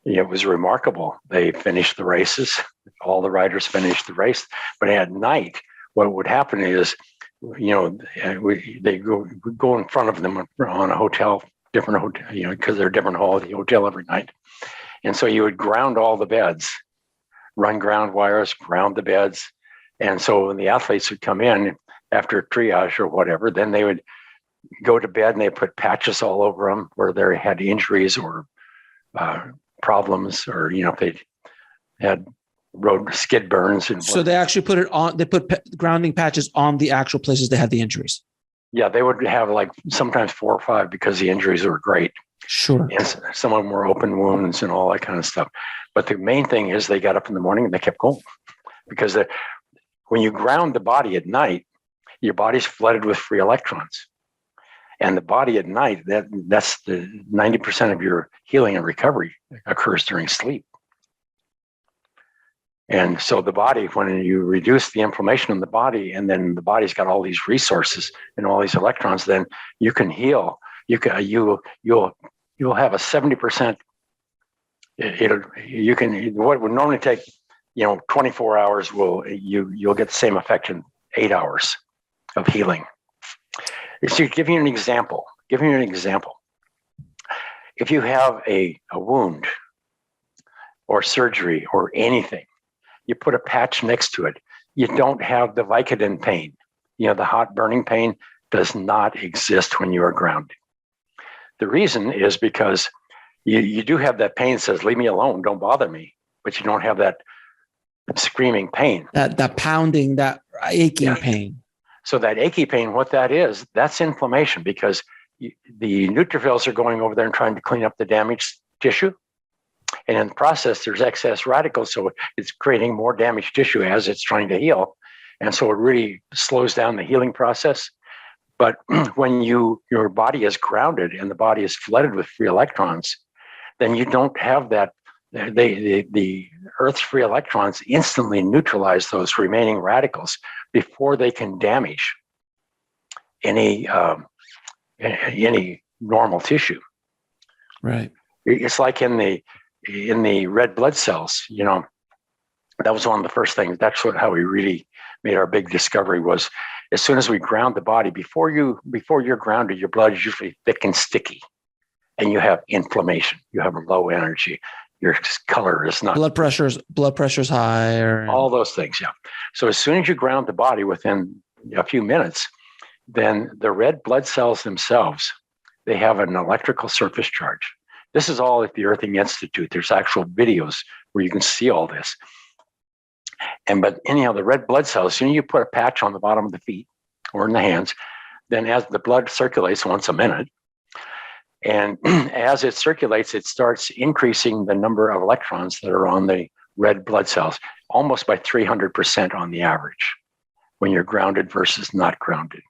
it was remarkable. They finished the races. All the riders finished the race. But at night, what would happen is, they go in front of them on a hotel, different hotel, because they're different hall at the hotel every night. And so you would ground all the beds, run ground wires, ground the beds. And so when the athletes would come in after triage or whatever, then they would go to bed and they put patches all over them where they had injuries or problems, or if they had road skid burns. And so they actually put it on. They put grounding patches on the actual places they had the injuries. Yeah, they would have like sometimes 4 or 5 because the injuries were great. Sure. And some of them were open wounds and all that kind of stuff. But the main thing is they got up in the morning and they kept going, because when you ground the body at night, your body's flooded with free electrons. And the body at night, that's the 90% of your healing and recovery occurs during sleep. And so the body, when you reduce the inflammation in the body, and then the body's got all these resources and all these electrons, then you can heal. You'll have a 70%. What would normally take 24 hours you'll get the same effect in 8 hours of healing. So give you an example. If you have a wound or surgery or anything, you put a patch next to it. You don't have the Vicodin pain. The hot burning pain does not exist when you are grounded. The reason is because you do have that pain that says, leave me alone, don't bother me, but you don't have that screaming pain. That pounding, that aching pain. So that achy pain, what that is, that's inflammation, because the neutrophils are going over there and trying to clean up the damaged tissue. And in the process, there's excess radicals. So it's creating more damaged tissue as it's trying to heal. And so it really slows down the healing process. But when your body is grounded and the body is flooded with free electrons, then you don't have that. The Earth's free electrons instantly neutralize those remaining radicals before they can damage any normal tissue. Right. It's like in the red blood cells. That was one of the first things. That's how we really made our big discovery. Was as soon as we ground the body, before you're grounded, your blood is usually thick and sticky, and you have inflammation. You have low energy. your color is not. Blood pressure's higher. All those things, yeah. So as soon as you ground the body within a few minutes, then the red blood cells themselves, they have an electrical surface charge. This is all at the Earthing Institute. There's actual videos where you can see all this. But anyhow, the red blood cells, as soon as you put a patch on the bottom of the feet or in the hands, then as the blood circulates once a minute, and as it circulates, it starts increasing the number of electrons that are on the red blood cells, almost by 300% on the average when you're grounded versus not grounded.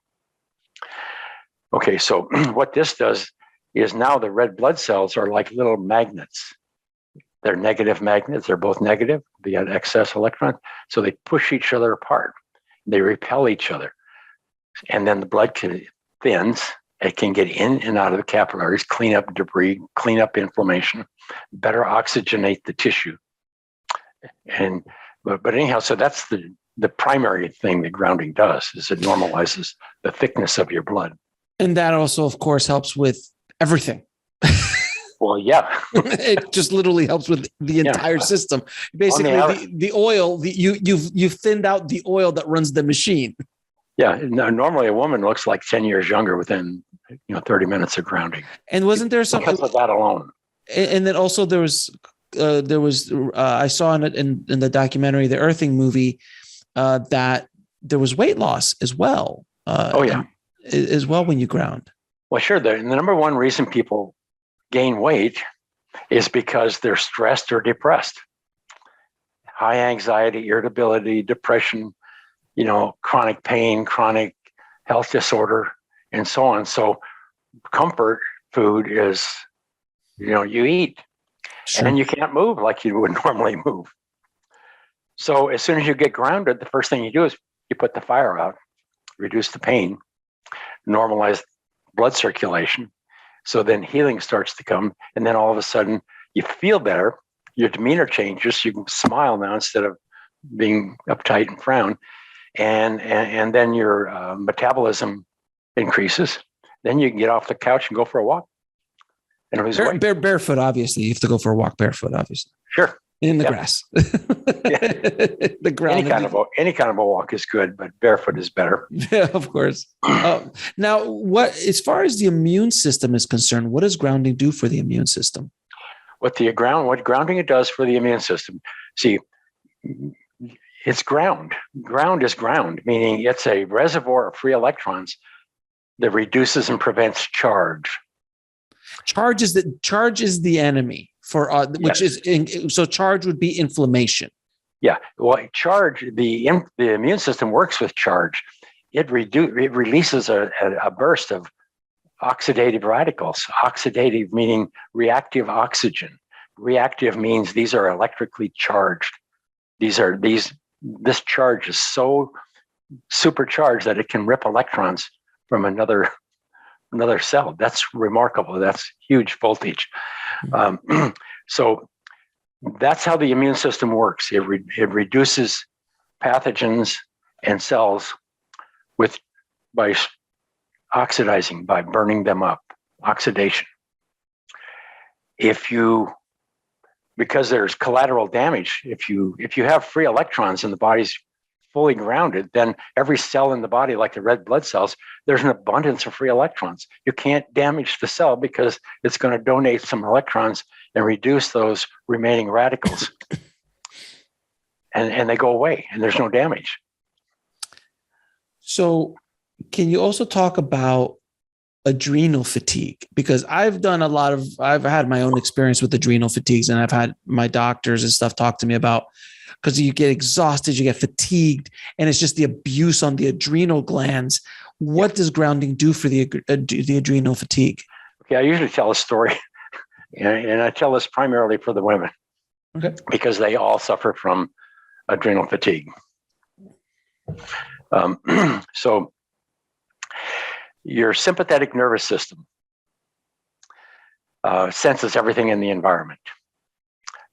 Okay, so what this does is now the red blood cells are like little magnets. They're negative magnets. They're both negative. They got excess electrons. So they push each other apart. They repel each other. And then the blood thins. It can get in and out of the capillaries, clean up debris, clean up inflammation, better oxygenate the tissue. But anyhow, so that's the primary thing that grounding does, is it normalizes the thickness of your blood. And that also, of course, helps with everything. Well, yeah. It just literally helps with the entire system. Basically, the oil, you've thinned out the oil that runs the machine. Yeah, normally a woman looks like 10 years younger within 30 minutes of grounding. And wasn't there something because of that alone? And then also there was I saw in the documentary, the Earthing movie, that there was weight loss as well. As well when you ground. Well, sure. The number one reason people gain weight is because they're stressed or depressed. High anxiety, irritability, depression, chronic pain, chronic health disorder, and so on. So comfort food is, you eat. Sure. And then you can't move like you would normally move. So as soon as you get grounded, the first thing you do is you put the fire out, reduce the pain, normalize blood circulation. So then healing starts to come. And then all of a sudden you feel better. Your demeanor changes. You can smile now instead of being uptight and frown. And then your metabolism increases. Then you can get off the couch and go for a walk. And lose weight. Barefoot, obviously. You have to go for a walk barefoot, obviously. Sure. In the grass. The ground. Any kind of a walk is good, but barefoot is better. Yeah, of course. Now, as far as the immune system is concerned, what does grounding do for the immune system? What grounding it does for the immune system? See, it's ground. Ground is ground, meaning it's a reservoir of free electrons that reduces and prevents charge. Charge is the enemy for which is so charge would be inflammation. Yeah, well, charge, the immune system works with charge. It releases a burst of oxidative radicals. Oxidative meaning reactive oxygen. Reactive means these are electrically charged. This charge is so supercharged that it can rip electrons from another cell. That's remarkable. That's huge voltage. So that's how the immune system works. It reduces pathogens and cells by oxidizing, by burning them up, oxidation. Because there's collateral damage, if you have free electrons and the body's fully grounded, then every cell in the body, like the red blood cells, there's an abundance of free electrons. You can't damage the cell because it's going to donate some electrons and reduce those remaining radicals. and they go away and there's no damage. So can you also talk about adrenal fatigue? Because I've had my own experience with adrenal fatigues, and I've had my doctors and stuff talk to me about, because you get exhausted, you get fatigued, and it's just the abuse on the adrenal glands. What does grounding do for the adrenal fatigue? Okay, I usually tell a story, and I tell this primarily for the women, because they all suffer from adrenal fatigue. So your sympathetic nervous system senses everything in the environment.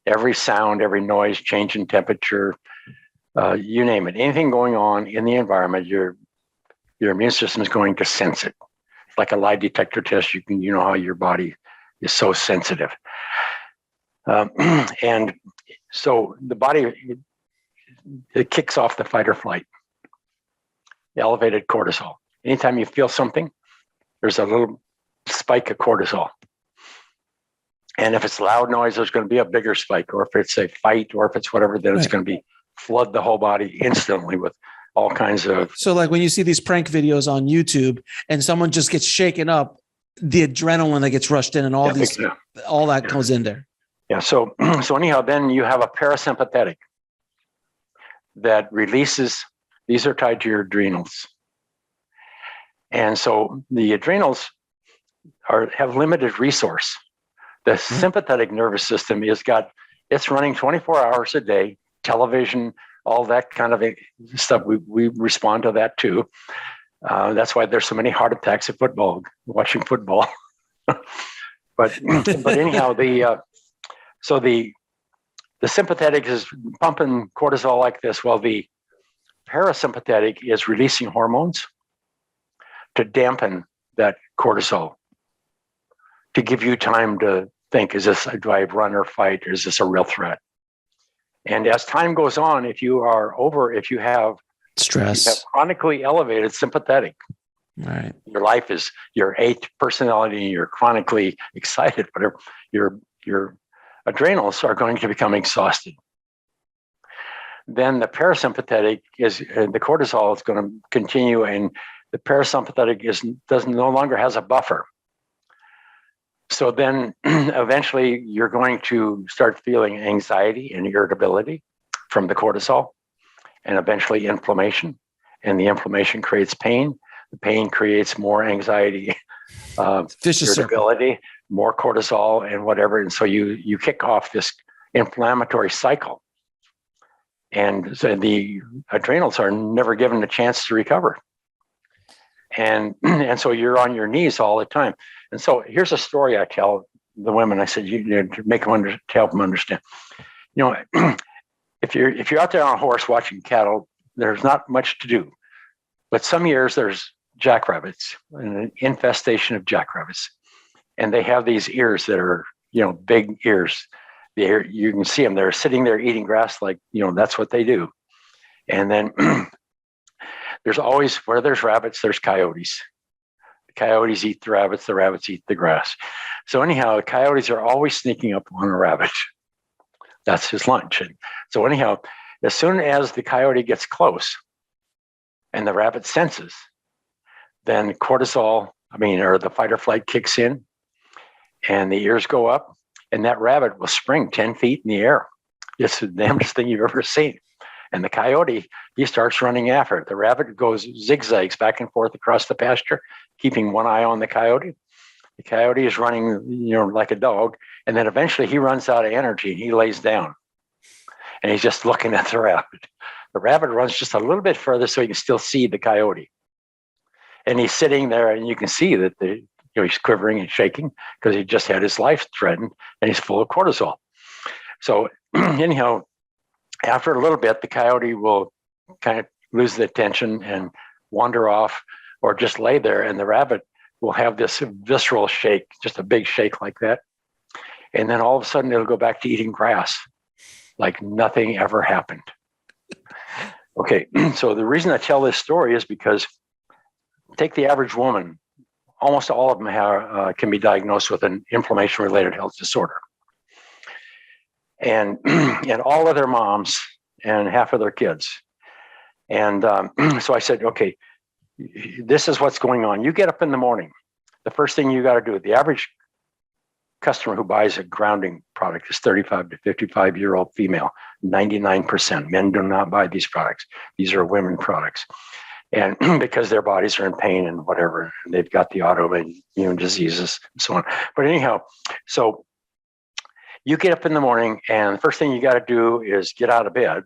Every sound, every noise, change in temperature, you name it. Anything going on in the environment, your immune system is going to sense it. It's like a lie detector test. You know how your body is so sensitive. And so the body, it kicks off the fight or flight, elevated cortisol. Anytime you feel something, there's a little spike of cortisol. And if it's loud noise, there's going to be a bigger spike. Or if it's a fight, or if it's whatever, then it's going to be flood the whole body instantly with all kinds of. So like when you see these prank videos on YouTube and someone just gets shaken up, the adrenaline that gets rushed in and all all that goes in there. Yeah. So anyhow, then you have a parasympathetic that releases. These are tied to your adrenals. And so the adrenals have limited resource. The sympathetic nervous system it's running 24 hours a day, television, all that kind of stuff. We respond to that too. That's why there's so many heart attacks at watching football. but anyhow, the sympathetic is pumping cortisol like this, while the parasympathetic is releasing hormones to dampen that cortisol, to give you time to think, do I run or fight, or is this a real threat? And as time goes on, if you have stress, you have chronically elevated sympathetic, right? Your life is your eighth personality, you're chronically excited, but your adrenals are going to become exhausted. Then the parasympathetic the cortisol is going to continue, and the parasympathetic no longer has a buffer. So then eventually you're going to start feeling anxiety and irritability from the cortisol, and eventually inflammation. And the inflammation creates pain. The pain creates more anxiety, irritability, more cortisol, and whatever. And so you kick off this inflammatory cycle. And so the adrenals are never given a chance to recover. And so you're on your knees all the time. And so here's a story I tell the women. I said, you need to to help them understand. If you're out there on a horse watching cattle, there's not much to do. But some years there's jackrabbits, an infestation of jackrabbits, and they have these ears that are big ears. You can see them. They're sitting there eating grass, like that's what they do. And then there's always, where there's rabbits, there's coyotes. The coyotes eat the rabbits eat the grass. So anyhow, the coyotes are always sneaking up on a rabbit. That's his lunch. And so anyhow, as soon as the coyote gets close and the rabbit senses, then cortisol, or the fight or flight kicks in, and the ears go up, and that rabbit will spring 10 feet in the air. It's the damnedest thing you've ever seen. And the coyote, he starts running after it. The rabbit goes zigzags back and forth across the pasture, keeping one eye on the coyote. The coyote is running, like a dog. And then eventually he runs out of energy and he lays down. And he's just looking at the rabbit. The rabbit runs just a little bit further so he can still see the coyote. And he's sitting there, and you can see that he's quivering and shaking because he just had his life threatened, and he's full of cortisol. So anyhow, after a little bit, the coyote will kind of lose the attention and wander off, or just lay there, and the rabbit will have this visceral shake, just a big shake like that. And then all of a sudden it'll go back to eating grass like nothing ever happened. Okay, so the reason I tell this story is because take the average woman, almost all of them can be diagnosed with an inflammation-related health disorder. And all of their moms and half of their kids. And so I said, okay, this is what's going on. You get up in the morning. The first thing you got to do, the average customer who buys a grounding product is 35 to 55-year-old female. 99%. Men do not buy these products. These are women products. And because their bodies are in pain and whatever, and they've got the autoimmune diseases and so on. But anyhow, so you get up in the morning, and the first thing you got to do is get out of bed,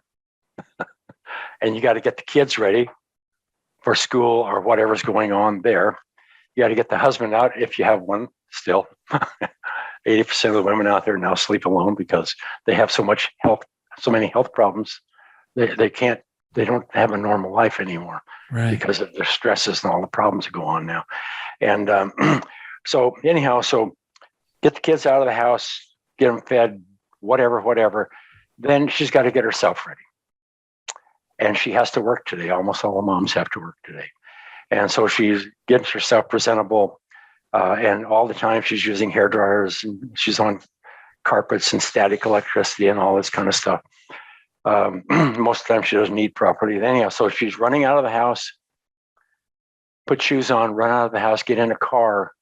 and you got to get the kids ready for school or whatever's going on there. You got to get the husband out if you have one still. 80% of the women out there now sleep alone because they have so many health problems. They don't have a normal life anymore, right? Because of their stresses and all the problems that go on now. And so anyhow, so get the kids out of the house, get them fed, whatever. Then she's got to get herself ready. And she has to work today. Almost all the moms have to work today. And so she gets herself presentable. And all the time she's using hair dryers, and she's on carpets and static electricity and all this kind of stuff. Most of the time she doesn't eat properly. Anyhow, so she's running out of the house, put shoes on, run out of the house, get in a car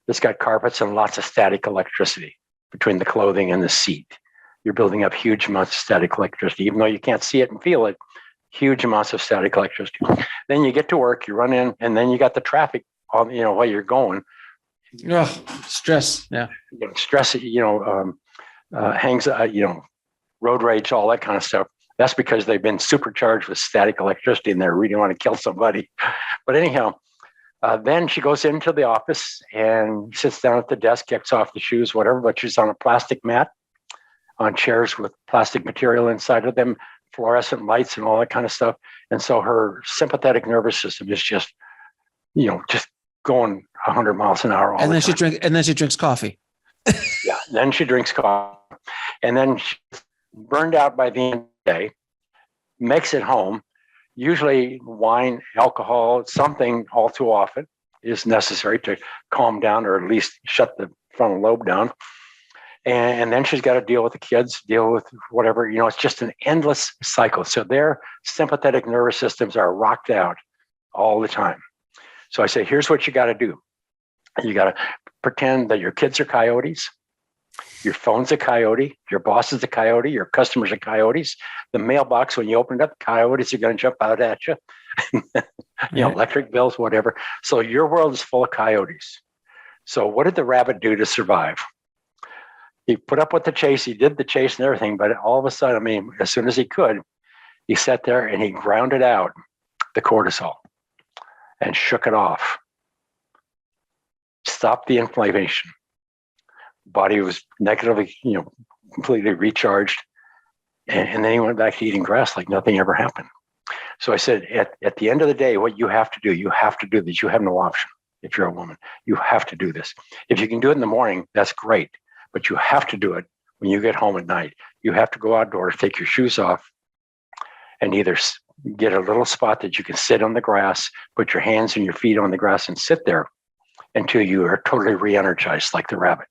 that's got carpets and lots of static electricity between the clothing and the seat. You're building up huge amounts of static electricity, even though you can't see it and feel it, huge amounts of static electricity. Then you get to work, you run in, and then you got the traffic on, while you're going. Oh, stress. Yeah. Stress, hangs, road rage, all that kind of stuff. That's because they've been supercharged with static electricity and they really want to kill somebody. But anyhow, then she goes into the office and sits down at the desk, kicks off the shoes, whatever, but she's on a plastic mat on chairs with plastic material inside of them, fluorescent lights and all that kind of stuff. And so her sympathetic nervous system is just going 100 miles an hour. And then she drinks coffee. Yeah. Then she drinks coffee. And then she's burned out by the end of the day, makes it home. Usually wine, alcohol, something all too often is necessary to calm down or at least shut the frontal lobe down. And then she's got to deal with the kids, deal with whatever, it's just an endless cycle. So their sympathetic nervous systems are rocked out all the time. So I say, here's what you got to do. You got to pretend that your kids are coyotes. Your phone's a coyote. Your boss is a coyote. Your customers are coyotes. The mailbox, when you open it up, coyotes are going to jump out at you. Electric bills, whatever. So your world is full of coyotes. So what did the rabbit do to survive? He put up with the chase. He did the chase and everything. But all of a sudden, as soon as he could, he sat there and he grounded out the cortisol and shook it off. Stopped the inflammation. Body was negatively, completely recharged. And then he went back to eating grass like nothing ever happened. So I said, at the end of the day, what you have to do this. You have no option. If you're a woman, you have to do this. If you can do it in the morning, that's great. But you have to do it when you get home at night. You have to go outdoors, take your shoes off, and either get a little spot that you can sit on the grass, put your hands and your feet on the grass and sit there until you are totally re-energized like the rabbit.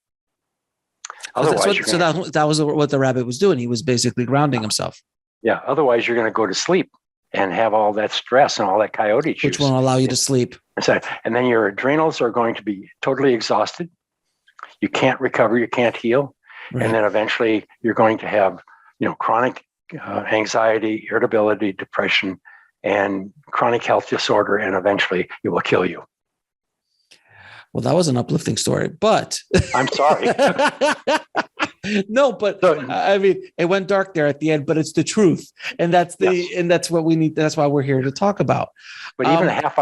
Otherwise, that was what the rabbit was doing. He was basically grounding himself. Yeah. Otherwise, you're going to go to sleep and have all that stress and all that coyote juice. Which won't allow you to sleep. And then your adrenals are going to be totally exhausted. You can't recover. You can't heal. Right. And then eventually you're going to have, chronic anxiety, irritability, depression, and chronic health disorder. And eventually it will kill you. Well, that was an uplifting story, but I'm sorry. No, but it went dark there at the end, but it's the truth. And that's and that's what we need. That's why we're here to talk about. But even a half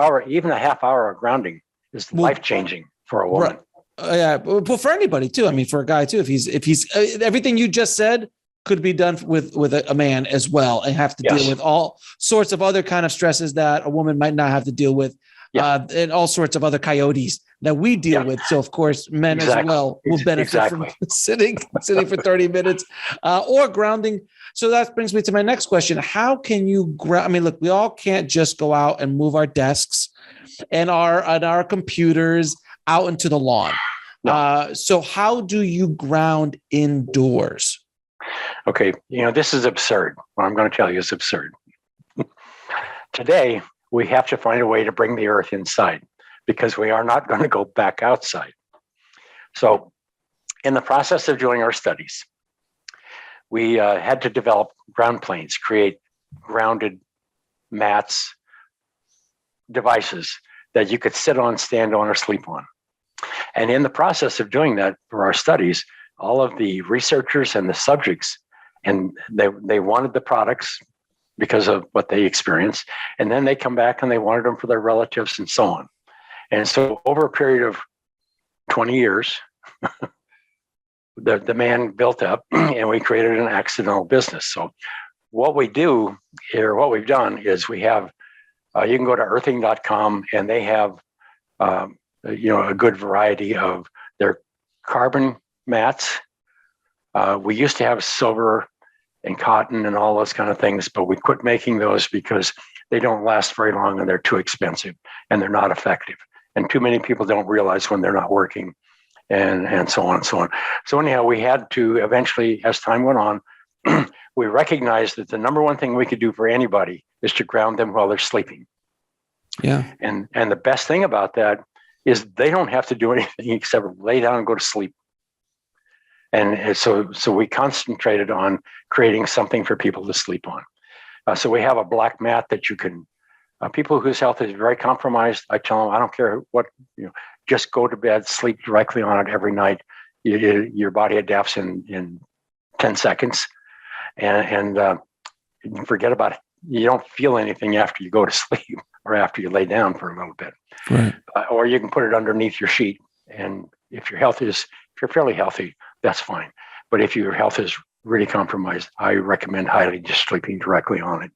hour of grounding is life-changing for a woman. Yeah. But for anybody too. For a guy too, if he's everything you just said could be done with a man as well, and have to deal with all sorts of other kind of stresses that a woman might not have to deal with. And all sorts of other coyotes that we deal with. So of course, men as well will benefit from sitting for 30 minutes or grounding. So that brings me to my next question. How can you ground? Look, we all can't just go out and move our desks and our computers out into the lawn. No. So how do you ground indoors? Okay. This is absurd. What I'm going to tell you is absurd. Today, we have to find a way to bring the earth inside because we are not going to go back outside. So in the process of doing our studies, we had to develop ground planes, create grounded mats, devices that you could sit on, stand on, or sleep on. And in the process of doing that for our studies, all of the researchers and the subjects, and they wanted the products because of what they experienced. And then they come back and they wanted them for their relatives and so on. And so over a period of 20 years, the demand built up and we created an accidental business. So what we do here, what we've done is we have, you can go to earthing.com and they have, a good variety of their carbon mats, We used to have silver and cotton and all those kind of things, but we quit making those because they don't last very long and they're too expensive and they're not effective. And too many people don't realize when they're not working, and so on and so on. So anyhow, we had to eventually, as time went on, we recognized that the number one thing we could do for anybody is to ground them while they're sleeping. Yeah. And the best thing about that is they don't have to do anything except lay down and go to sleep. And so we concentrated on creating something for people to sleep on. So we have a black mat that you can, people whose health is very compromised, I tell them, I don't care what, just go to bed, sleep directly on it every night. Your body adapts in 10 seconds and forget about it. You don't feel anything after you go to sleep or after you lay down for a little bit. Right. Or you can put it underneath your sheet. And if you're fairly healthy, that's fine. But if your health is really compromised, I recommend highly just sleeping directly on it.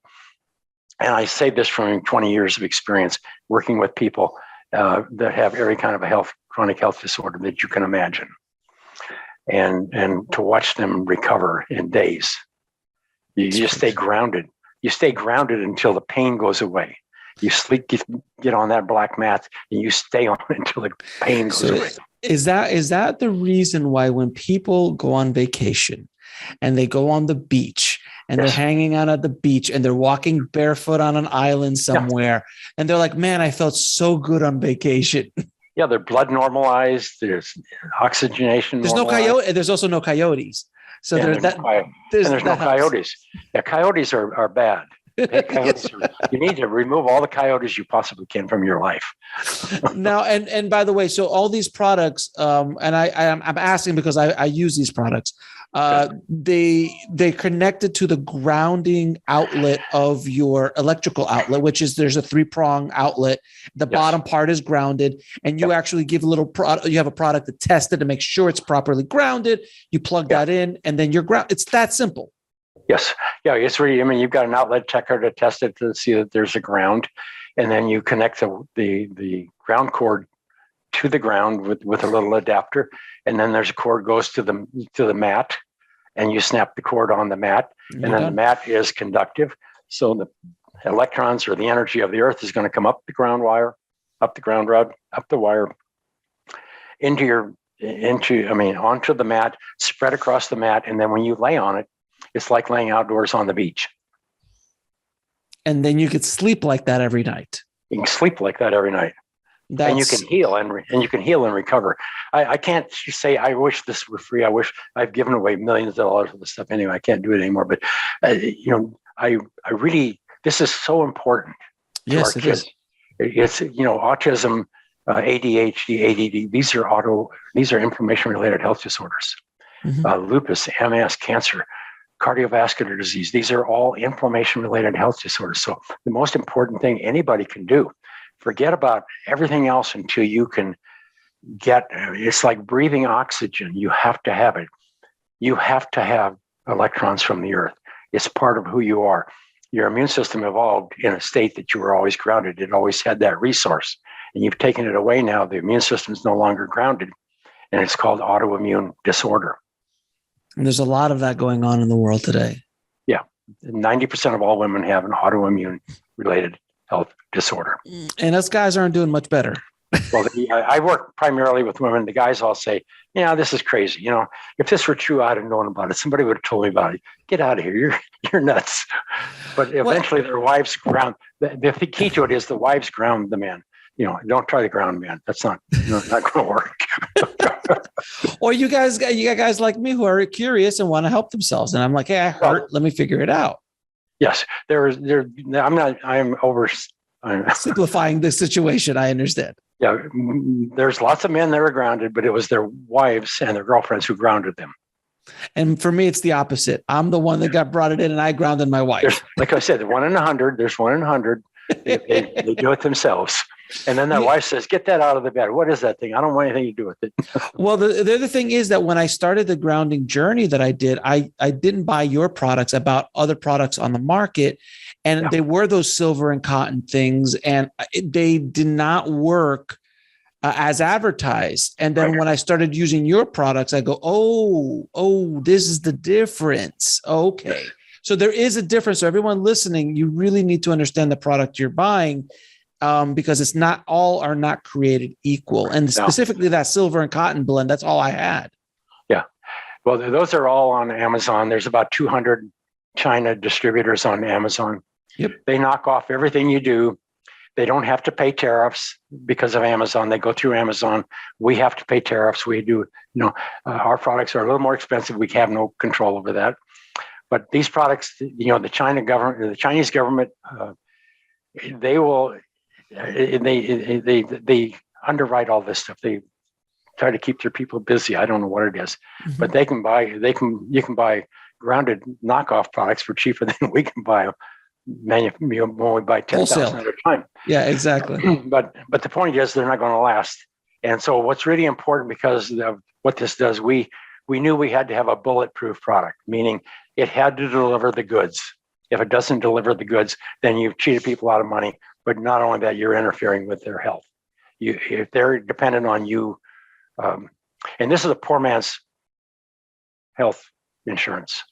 And I say this from 20 years of experience working with people that have every kind of a chronic health disorder that you can imagine. And to watch them recover in days. You just stay grounded. You stay grounded until the pain goes away. You sleep, get on that black mat, and you stay on it until the pain goes away. Is that the reason why when people go on vacation and they go on the beach and they're hanging out at the beach and they're walking barefoot on an island somewhere and they're like, man, I felt so good on vacation. Yeah, their blood normalized. There's oxygenation. There's no coyote. There's also no coyotes. So there's no coyotes. Yeah, coyotes are bad. You need to remove all the coyotes you possibly can from your life. Now, and by the way, so all these products, and I'm asking because I use these products. They connected to the grounding outlet of your electrical outlet, which is there's a 3-prong outlet. The bottom part is grounded, and you actually give a little product. You have a product to test it to make sure it's properly grounded. You plug that in, and then you're ground. It's that simple. Yes. Yeah. It's really, you've got an outlet checker to test it to see that there's a ground. And then you connect the ground cord to the ground with a little adapter. And then there's a cord goes to the mat, and you snap the cord on the mat. And then the mat is conductive. So the electrons or the energy of the earth is going to come up the ground wire, up the ground rod, up the wire, onto the mat, spread across the mat. And then when you lay on it, it's like laying outdoors on the beach. And then you could sleep like that every night. You can sleep like that every night. And you can heal and you can heal and recover. I can't say, I wish this were free. I wish I've given away millions of dollars of this stuff anyway. I can't do it anymore. But, I really, this is so important to our kids. It's, autism, ADHD, ADD, these are inflammation-related health disorders. Mm-hmm. Lupus, MS, cancer, cardiovascular disease. These are all inflammation-related health disorders. So the most important thing anybody can do, forget about everything else until you can it's like breathing oxygen. You have to have it. You have to have electrons from the earth. It's part of who you are. Your immune system evolved in a state that you were always grounded. It always had that resource. And you've taken it away now. The immune system is no longer grounded. And it's called autoimmune disorder. And there's a lot of that going on in the world today. Yeah. 90% of all women have an autoimmune related health disorder. And us guys aren't doing much better. Well, I work primarily with women. The guys all say, this is crazy. If this were true, I'd have known about it. Somebody would have told me about it. Get out of here. You're nuts. But eventually their wives ground. The key to it is the wives ground the man. Don't try the ground man. That's not going to work. Or you got guys like me who are curious and want to help themselves. And I'm like, hey, I hurt. Let me figure it out. Yes. I'm simplifying the situation. I understand. Yeah. There's lots of men that are grounded, but it was their wives and their girlfriends who grounded them. And for me, it's the opposite. I'm the one that got brought it in and I grounded my wife. Like I said, 1 in 100, there's 1 in 100. They do it themselves. And then their wife says, get that out of the bed. What is that thing? I don't want anything to do with it. Well, the other thing is that when I started the grounding journey that I did, I didn't buy your products. I bought other products on the market. And they were those silver and cotton things. And they did not work as advertised. And then when I started using your products, I go, oh, this is the difference. Okay. So there is a difference. So everyone listening, you really need to understand the product you're buying, because it's not all are not created equal. And specifically that silver and cotton blend, that's all I had. Yeah. Well, those are all on Amazon. There's about 200 China distributors on Amazon. Yep. They knock off everything you do. They don't have to pay tariffs because of Amazon. They go through Amazon. We have to pay tariffs. We do, our products are a little more expensive. We have no control over that. But these products, the Chinese government, they will, they underwrite all this stuff. They try to keep their people busy. I don't know what it is, but you can buy grounded knockoff products for cheaper than we can buy when we buy 10,000 at a time. Yeah, exactly. But the point is they're not going to last. And so what's really important, because of what this does, we knew we had to have a bulletproof product, meaning it had to deliver the goods. If it doesn't deliver the goods, then you've cheated people out of money. But not only that, you're interfering with their health. If they're dependent on you, and this is a poor man's health insurance,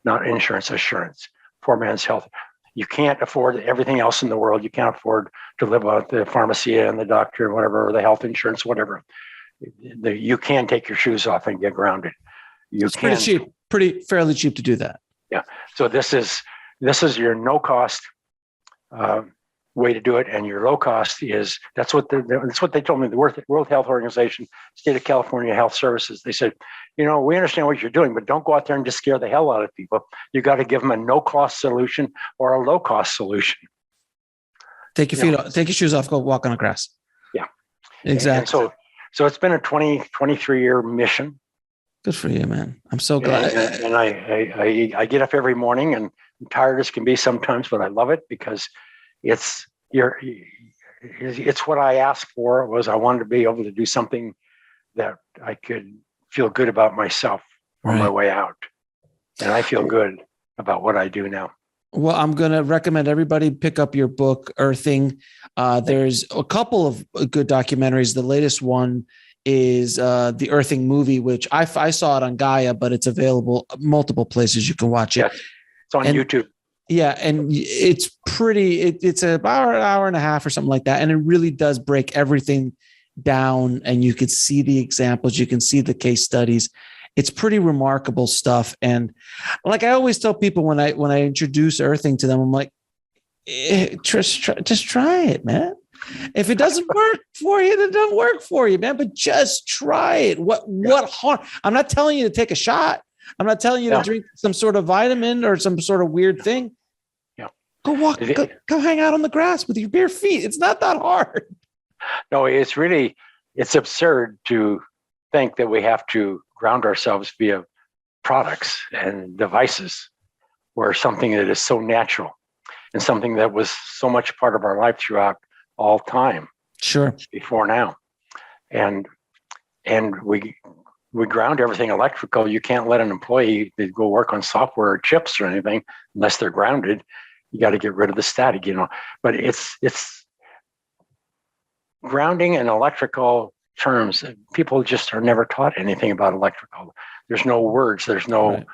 not insurance, assurance. Poor man's health. You can't afford everything else in the world. You can't afford to live out the pharmacy and the doctor and whatever, or the health insurance, whatever. You can take your shoes off and get grounded. It's pretty cheap, fairly cheap to do that. Yeah. So this is your no cost way to do it, and your low cost is that's what they told me. The World Health Organization, State of California Health Services. They said, we understand what you're doing, but don't go out there and just scare the hell out of people. You got to give them a no cost solution or a low cost solution. Take your feet off, take your shoes off, go walk on the grass. Yeah, exactly. And so it's been a 23-year mission. Good for you, man. I'm so glad. And I get up every morning, and I'm tired as can be sometimes, but I love it because it's what I asked for. Was I wanted to be able to do something that I could feel good about myself on my way out. And I feel good about what I do now. Well, I'm going to recommend everybody pick up your book, Earthing. There's a couple of good documentaries. The latest one is the Earthing movie, which I saw it on Gaia, but it's available multiple places you can watch it. Yes, it's on YouTube. Yeah, and it's pretty. It's about an hour and a half or something like that, and it really does break everything down. And you can see the examples, you can see the case studies. It's pretty remarkable stuff. And like I always tell people when I introduce Earthing to them, I'm like, just try it, man. If it doesn't work for you, then it doesn't work for you, man. But just try it. What harm? I'm not telling you to take a shot. I'm not telling you to drink some sort of vitamin or some sort of weird thing. Yeah. Go walk, go hang out on the grass with your bare feet. It's not that hard. No, it's absurd to think that we have to ground ourselves via products and devices, or something that is so natural and something that was so much part of our life throughout all time. Sure. Before now. And we ground everything electrical. You can't let an employee go work on software or chips or anything unless they're grounded. You got to get rid of the static, But it's grounding in electrical terms. People just are never taught anything about electrical. There's no words. There's no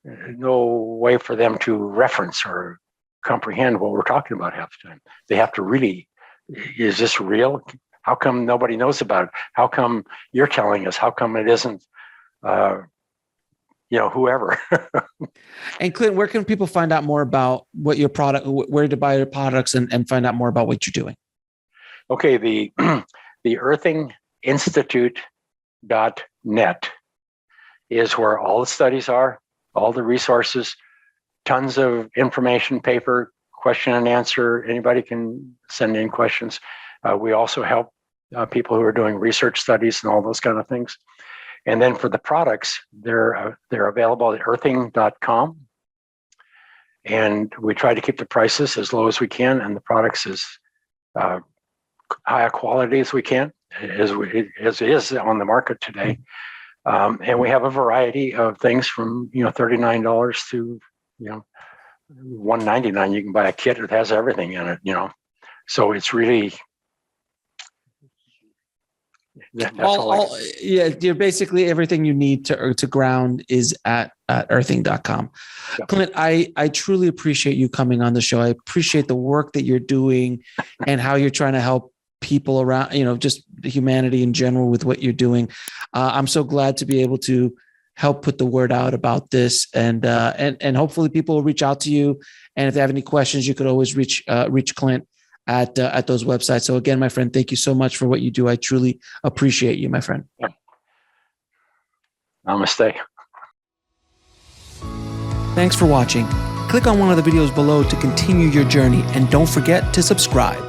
way for them to reference or comprehend what we're talking about half the time. They have to really, is this real? How come nobody knows about it? How come you're telling us? How come it isn't, whoever? And Clint, where can people find out more about what your product, where to buy your products and find out more about what you're doing? Okay, the earthinginstitute.net is where all the studies are, all the resources, tons of information, paper, question and answer. Anybody can send in questions. We also help people who are doing research studies and all those kind of things. And then for the products, they're available at earthing.com. And we try to keep the prices as low as we can, and the products as high quality as we can, as is on the market today. And we have a variety of things from $39 to $199. You can buy a kit that has everything in it. So it's really, That's all. Yeah, you're basically everything you need to ground is at earthing.com. Yeah. Clint, I truly appreciate you coming on the show. I appreciate the work that you're doing and how you're trying to help people around, just humanity in general with what you're doing. I'm so glad to be able to help put the word out about this, and hopefully people will reach out to you. And if they have any questions, you could always reach Clint at those websites. So again, my friend, thank you so much for what you do. I truly appreciate you, my friend. Yeah. Namaste. Thanks for watching. Click on one of the videos below to continue your journey, and don't forget to subscribe.